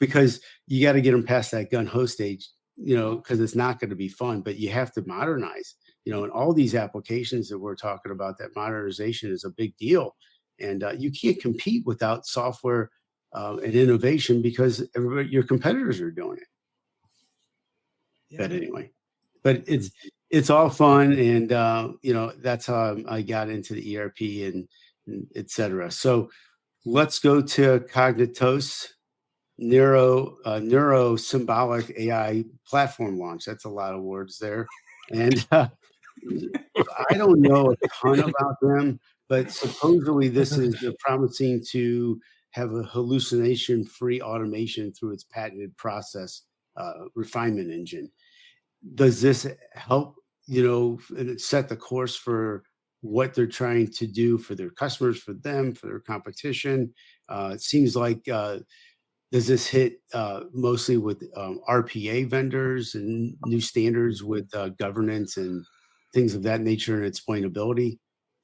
C: because you got to get them past that gun ho stage, because it's not going to be fun, but you have to modernize, and all these applications that we're talking about, that modernization is a big deal. And you can't compete without software and innovation because your competitors are doing it. Yeah. But anyway, but it's all fun. And, that's how I got into the ERP and et cetera. So let's go to Kognitos. Neurosymbolic AI platform launch. That's a lot of words there. And I don't know a ton about them, but supposedly this is promising to have a hallucination-free automation through its patented process refinement engine. Does this help, set the course for what they're trying to do for their customers, for them, for their competition? It seems like does this hit mostly with RPA vendors and new standards with governance and things of that nature and explainability?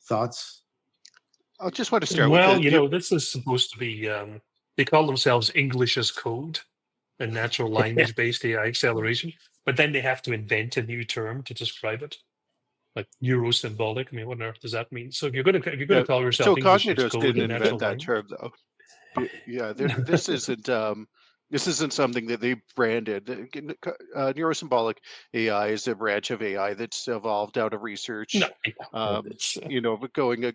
C: Thoughts?
D: I just want to start
E: with this is supposed to be, they call themselves English as code and natural language-based AI acceleration, but then they have to invent a new term to describe it, like neurosymbolic. I mean, what on earth does that mean? So if you're going to call yourself
D: so
E: English as
D: Kognitos
E: code
D: didn't
E: and
D: invent
E: natural
D: that
E: language,
D: term, though. Yeah, this isn't something that they branded. Neurosymbolic AI is a branch of AI that's evolved out of research.
E: No,
D: going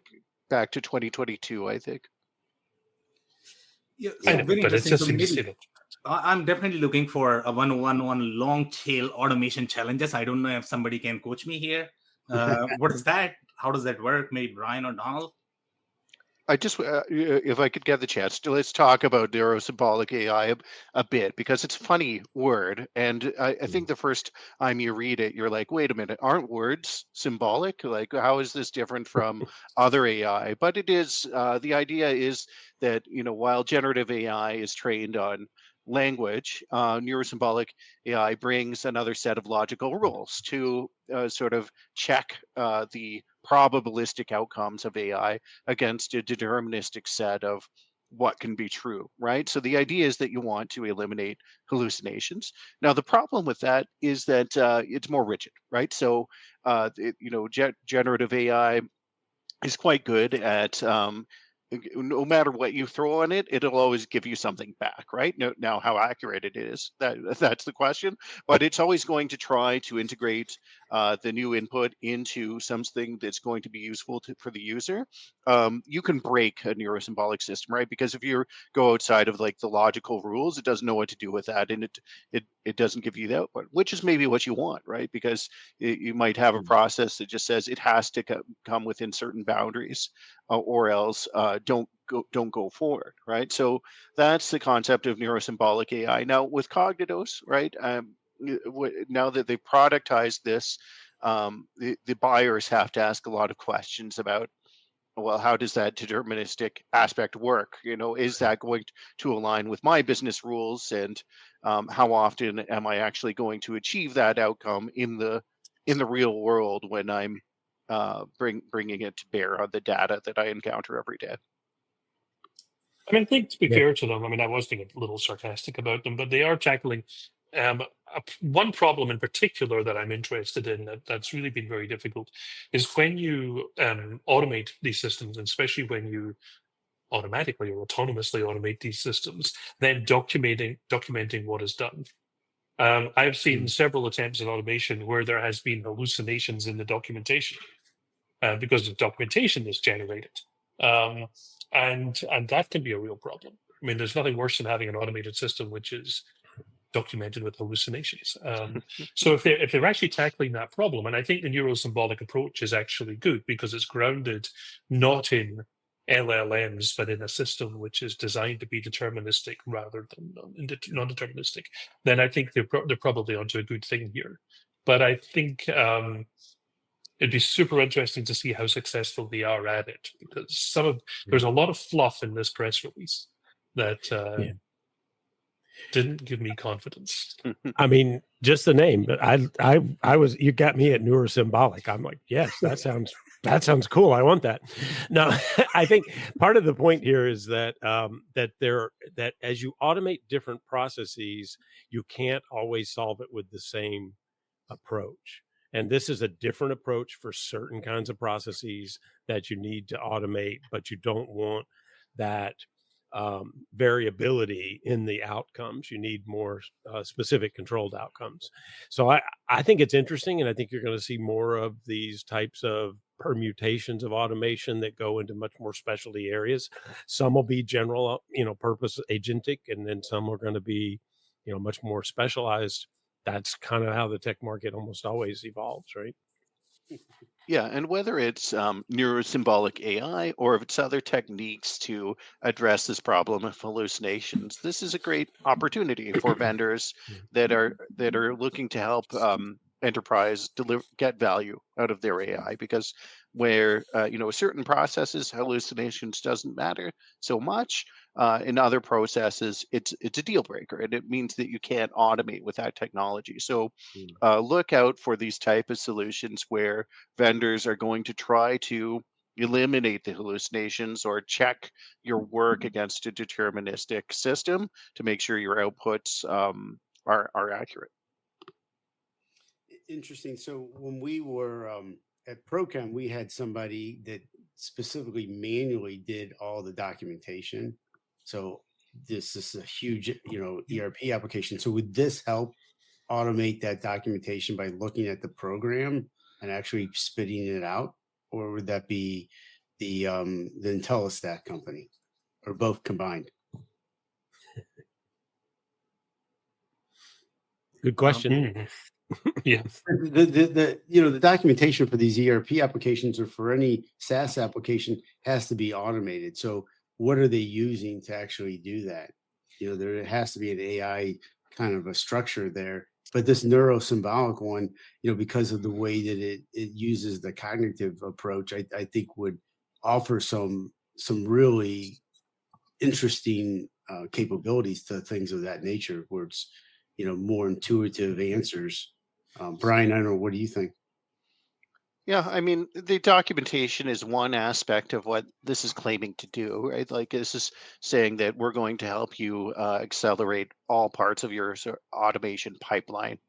D: back to 2022, I think.
F: Yeah, so
E: I know,
F: very
E: but it
F: interesting.
E: just
F: So
E: seems
F: maybe I'm definitely looking for a one long tail automation challenges. I don't know if somebody can coach me here. What is that? How does that work? Maybe Brian or Donald?
D: I just, if I could get the chance, let's talk about neurosymbolic AI a bit, because it's a funny word. And I think the first time you read it, you're like, wait a minute, aren't words symbolic? Like, how is this different from other AI? But it is, the idea is that, while generative AI is trained on language, neurosymbolic AI brings another set of logical rules to sort of check the probabilistic outcomes of AI against a deterministic set of what can be true, right? So the idea is that you want to eliminate hallucinations. Now, the problem with that is that it's more rigid, right? So, generative AI is quite good at no matter what you throw on it, it'll always give you something back, right? Now, how accurate it is, that's the question. But it's always going to try to integrate the new input into something that's going to be useful for the user. You can break a neurosymbolic system, right? Because if you go outside of like the logical rules, it doesn't know what to do with that, and it doesn't give you the output, which is maybe what you want, right? Because you might have a process that just says it has to come within certain boundaries, or else don't go forward, right? So that's the concept of neurosymbolic AI. Now with Kognitos, right? Now that they productized this, the buyers have to ask a lot of questions about, well, how does that deterministic aspect work? Is that going to align with my business rules, and how often am I actually going to achieve that outcome in the real world when I'm bringing it to bear on the data that I encounter every day?
E: I mean, I think to be fair to them, I mean, I was being a little sarcastic about them, but they are tackling one problem in particular that I'm interested in that's really been very difficult is when you automate these systems, and especially when you automatically or autonomously automate these systems, then documenting what is done. I've seen several attempts at automation where there has been hallucinations in the documentation because the documentation is generated. And that can be a real problem. I mean, there's nothing worse than having an automated system which is documented with hallucinations. So if they're actually tackling that problem, and I think the neurosymbolic approach is actually good because it's grounded not in LLMs, but in a system which is designed to be deterministic rather than non-deterministic, then I think they're probably onto a good thing here. But I think it'd be super interesting to see how successful they are at it, because there's a lot of fluff in this press release that didn't give me confidence.
A: I mean, just the name. You got me at neurosymbolic. I'm like, yes, that sounds cool. I want that. No, I think part of the point here is that that as you automate different processes, you can't always solve it with the same approach. And this is a different approach for certain kinds of processes that you need to automate, but you don't want that variability in the outcomes. You need more specific controlled outcomes. So I think it's interesting, and I think you're going to see more of these types of permutations of automation that go into much more specialty areas. Some will be general, purpose agentic, and then some are going to be, much more specialized. That's kind of how the tech market almost always evolves, right?
D: Yeah, and whether it's neurosymbolic AI or if it's other techniques to address this problem of hallucinations, this is a great opportunity for vendors that are looking to help enterprise get value out of their AI, because where certain processes hallucinations doesn't matter so much. In other processes, it's a deal breaker, and it means that you can't automate with that technology. So look out for these type of solutions where vendors are going to try to eliminate the hallucinations or check your work against a deterministic system to make sure your outputs are accurate.
C: Interesting. So when we were at ProChem, we had somebody that specifically manually did all the documentation. So this is a huge, ERP application. So would this help automate that documentation by looking at the program and actually spitting it out, or would that be the Intellistack company, or both combined?
A: Good question.
E: Yeah.
C: The documentation for these ERP applications or for any SaaS application has to be automated. So what are they using to actually do that? There has to be an AI kind of a structure there. But this neurosymbolic one, because of the way that it uses the cognitive approach, I think would offer some really interesting capabilities to things of that nature, where it's more intuitive answers. Brian, I don't know, what do you think?
D: Yeah, I mean, the documentation is one aspect of what this is claiming to do, right? Like, this is saying that we're going to help you accelerate all parts of your automation pipeline.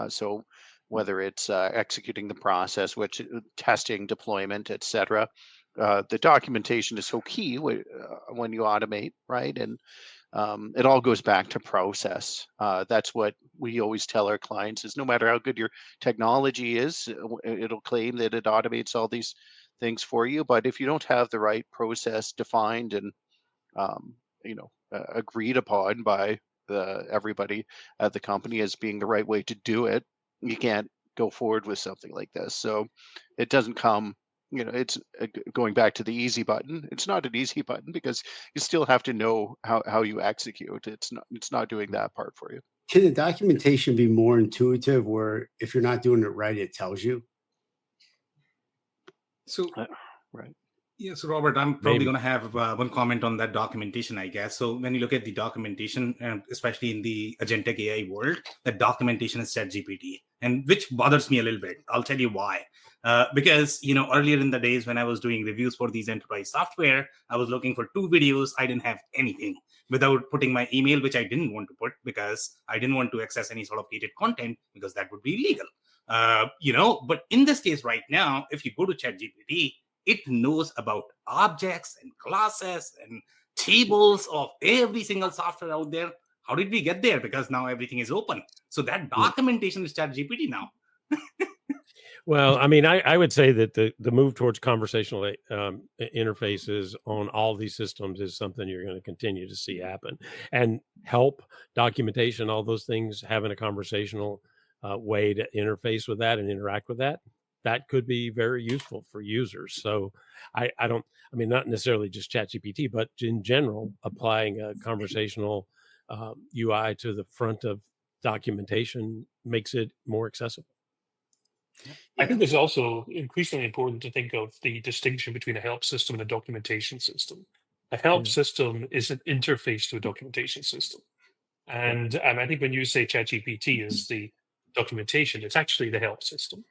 D: So, whether it's executing the process, which testing, deployment, etc. The documentation is so key when you automate, right? And it all goes back to process. That's what we always tell our clients: is no matter how good your technology is, it'll claim that it automates all these things for you. But if you don't have the right process defined and um, agreed upon by everybody at the company as being the right way to do it, you can't go forward with something like this. So it doesn't come, it's going back to the easy button. It's not an easy button because you still have to know how you execute. It's not doing that part for you.
C: Can the documentation be more intuitive, where if you're not doing it right, it tells you?
F: So,
D: right.
F: Yeah, so Robert, I'm probably going to have one comment on that documentation, I guess. So when you look at the documentation, especially in the agentic AI world, the documentation is ChatGPT, and which bothers me a little bit. I'll tell you why. Because, earlier in the days when I was doing reviews for these enterprise software, I was looking for 2 videos. I didn't have anything without putting my email, which I didn't want to put because I didn't want to access any sort of gated content because that would be illegal. But in this case right now, if you go to ChatGPT, it knows about objects and classes and tables of every single software out there. How did we get there? Because now everything is open. So that documentation is ChatGPT now.
A: Well, I mean, I would say that the move towards conversational interfaces on all these systems is something you're going to continue to see happen. And help, documentation, all those things, having a conversational way to interface with that and interact with that could be very useful for users. So I mean, not necessarily just ChatGPT, but in general, applying a conversational UI to the front of documentation makes it more accessible.
E: I think it's also increasingly important to think of the distinction between a help system and a documentation system. A help system is an interface to a documentation system. And I think when you say ChatGPT is the documentation, it's actually the help system.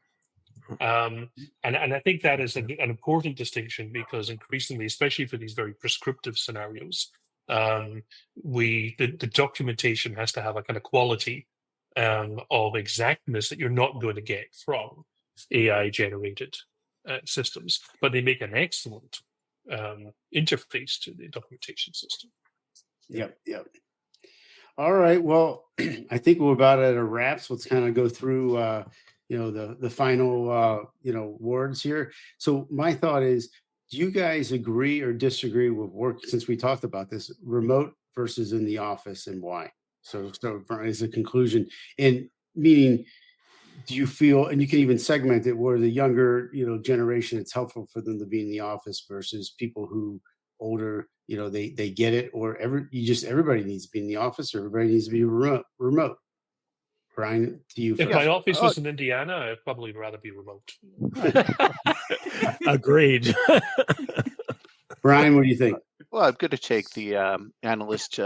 E: And I think that is an important distinction, because increasingly, especially for these very prescriptive scenarios, the documentation has to have a kind of quality of exactness that you're not going to get from AI generated systems, but they make an excellent interface to the documentation system.
C: Yep. All right. Well, I think we're about at a wrap. So let's kind of go through, the final, words here. So my thought is, do you guys agree or disagree with work, since we talked about this, remote versus in the office, and why? So as a conclusion, and meaning, do you feel, and you can even segment it, where the younger, generation, it's helpful for them to be in the office versus people who older, they get it, or everybody needs to be in the office, or everybody needs to be remote. Brian, to you
E: If
C: first.
E: my office was in Indiana, I'd probably rather be remote.
A: Agreed.
C: Brian, what do you think?
D: Well, I'm going to take the analyst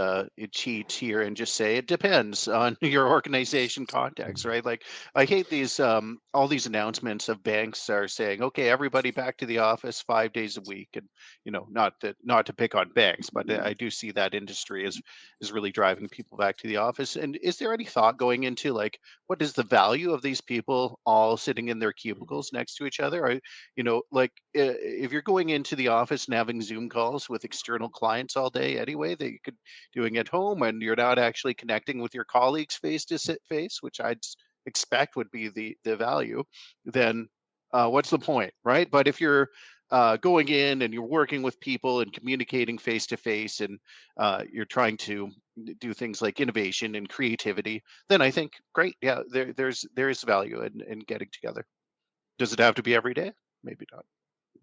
D: cheat here and just say it depends on your organization context, right? Like, I hate these all these announcements of banks are saying, okay, everybody back to the office 5 days a week, and not to pick on banks, but I do see that industry is really driving people back to the office. And is there any thought going into, like, what is the value of these people all sitting in their cubicles next to each other? Or, if you're going into the office and having Zoom calls with external clients all day anyway that you could doing at home, and you're not actually connecting with your colleagues face to face, which I'd expect would be the value, then what's the point, right? But if you're going in and you're working with people and communicating face to face, and you're trying to do things like innovation and creativity, then I think great, yeah, there is value in getting together. Does it have to be every day? Maybe not.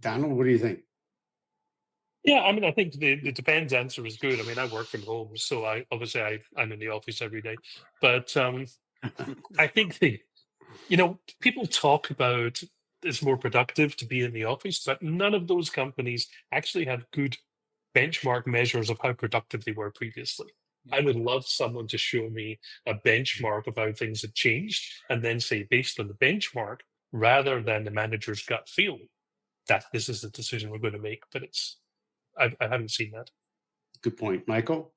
C: Donald, what do you think?
E: Yeah, I mean, I think the depends answer is good. I mean, I work from home, so I'm in the office every day. But I think people talk about it's more productive to be in the office, but none of those companies actually have good benchmark measures of how productive they were previously. I would love someone to show me a benchmark of how things had changed, and then say, based on the benchmark, rather than the manager's gut feel, that this is the decision we're going to make. But I haven't seen that.
C: Good point. Michael?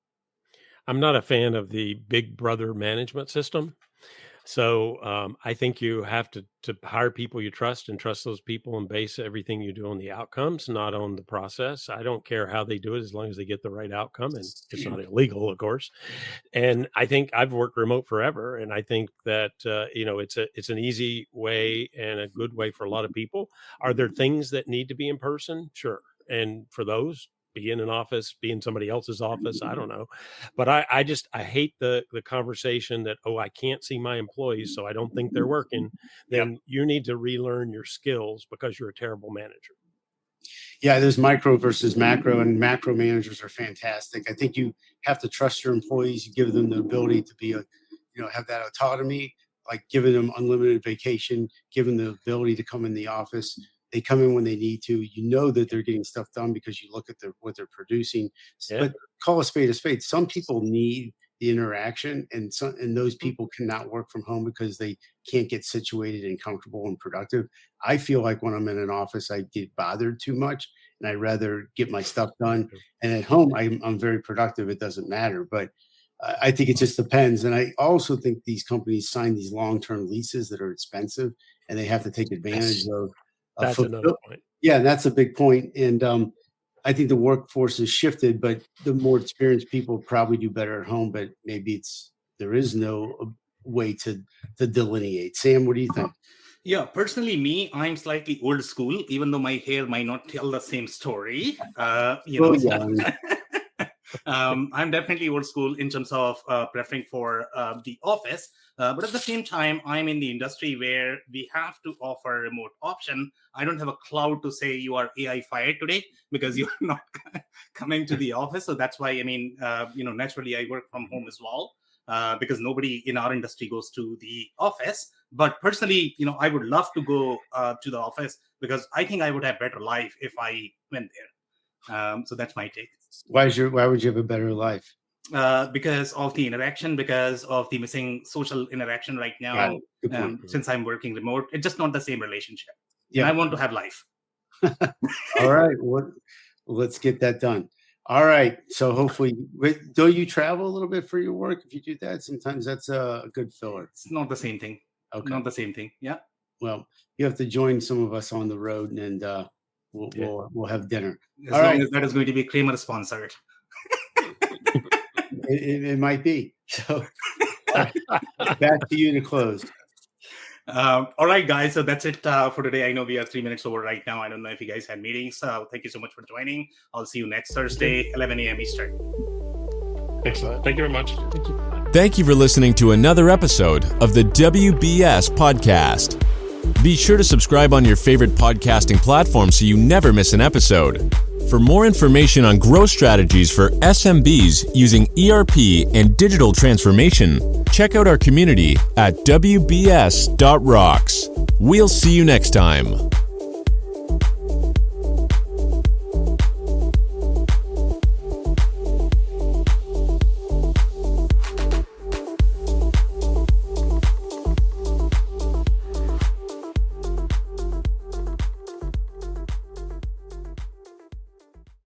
A: I'm not a fan of the big brother management system. So I think you have to hire people you trust, and trust those people, and base everything you do on the outcomes, not on the process. I don't care how they do it, as long as they get the right outcome, and it's not illegal, of course. And I think I've worked remote forever, and I think that it's an easy way and a good way for a lot of people. Are there things that need to be in person? Sure. And for those, be in an office, be in somebody else's office, I don't know. But I hate the conversation that, I can't see my employees, so I don't think they're working. Then you need to relearn your skills because you're a terrible manager.
C: Yeah, there's micro versus macro, and macro managers are fantastic. I think you have to trust your employees. You give them the ability to be have that autonomy, like giving them unlimited vacation, giving them the ability to come in the office. They come in when they need to. You know that they're getting stuff done because you look at what they're producing. Yeah. But call a spade a spade. Some people need the interaction, and those people cannot work from home because they can't get situated and comfortable and productive. I feel like when I'm in an office, I get bothered too much, and I'd rather get my stuff done. And at home, I'm very productive. It doesn't matter. But I think it just depends. And I also think these companies sign these long-term leases that are expensive, and they have to take advantage of.
A: That's another point.
C: Yeah, that's a big point. And I think the workforce has shifted, but the more experienced people probably do better at home. But maybe there is no way to delineate. Sam, what do you think?
F: Yeah, personally, I'm slightly old school, even though my hair might not tell the same story. I'm definitely old school in terms of preferring for the office. But at the same time, I'm in the industry where we have to offer a remote option. I don't have a cloud to say you are AI fired today because you're not coming to the office. So that's why, naturally I work from home as well because nobody in our industry goes to the office. But personally, I would love to go to the office because I think I would have better life if I went there. So that's my take.
C: Why would you have a better life?
F: Because of the interaction, because of the missing social interaction right now. Since I'm working remote, it's just not the same relationship. Yeah, and I want to have life.
C: All right, let's get that done. All right, so hopefully, do you travel a little bit for your work? If you do that, sometimes that's a good filler.
F: It's not the same thing. Okay, not the same thing. Yeah.
C: Well, you have to join some of us on the road, and we'll have dinner.
F: As long as that is going to be Kramer sponsored.
C: It might be. So back to you to close.
F: All right, guys. So that's it for today. I know we are 3 minutes over right now. I don't know if you guys had meetings. Thank you so much for joining. I'll see you next Thursday, 11 a.m. Eastern.
E: Excellent. Thank you very much. Thank you.
B: Thank you for listening to another episode of the WBS Podcast. Be sure to subscribe on your favorite podcasting platform so you never miss an episode. For more information on growth strategies for SMBs using ERP and digital transformation, check out our community at WBS.rocks. We'll see you next time.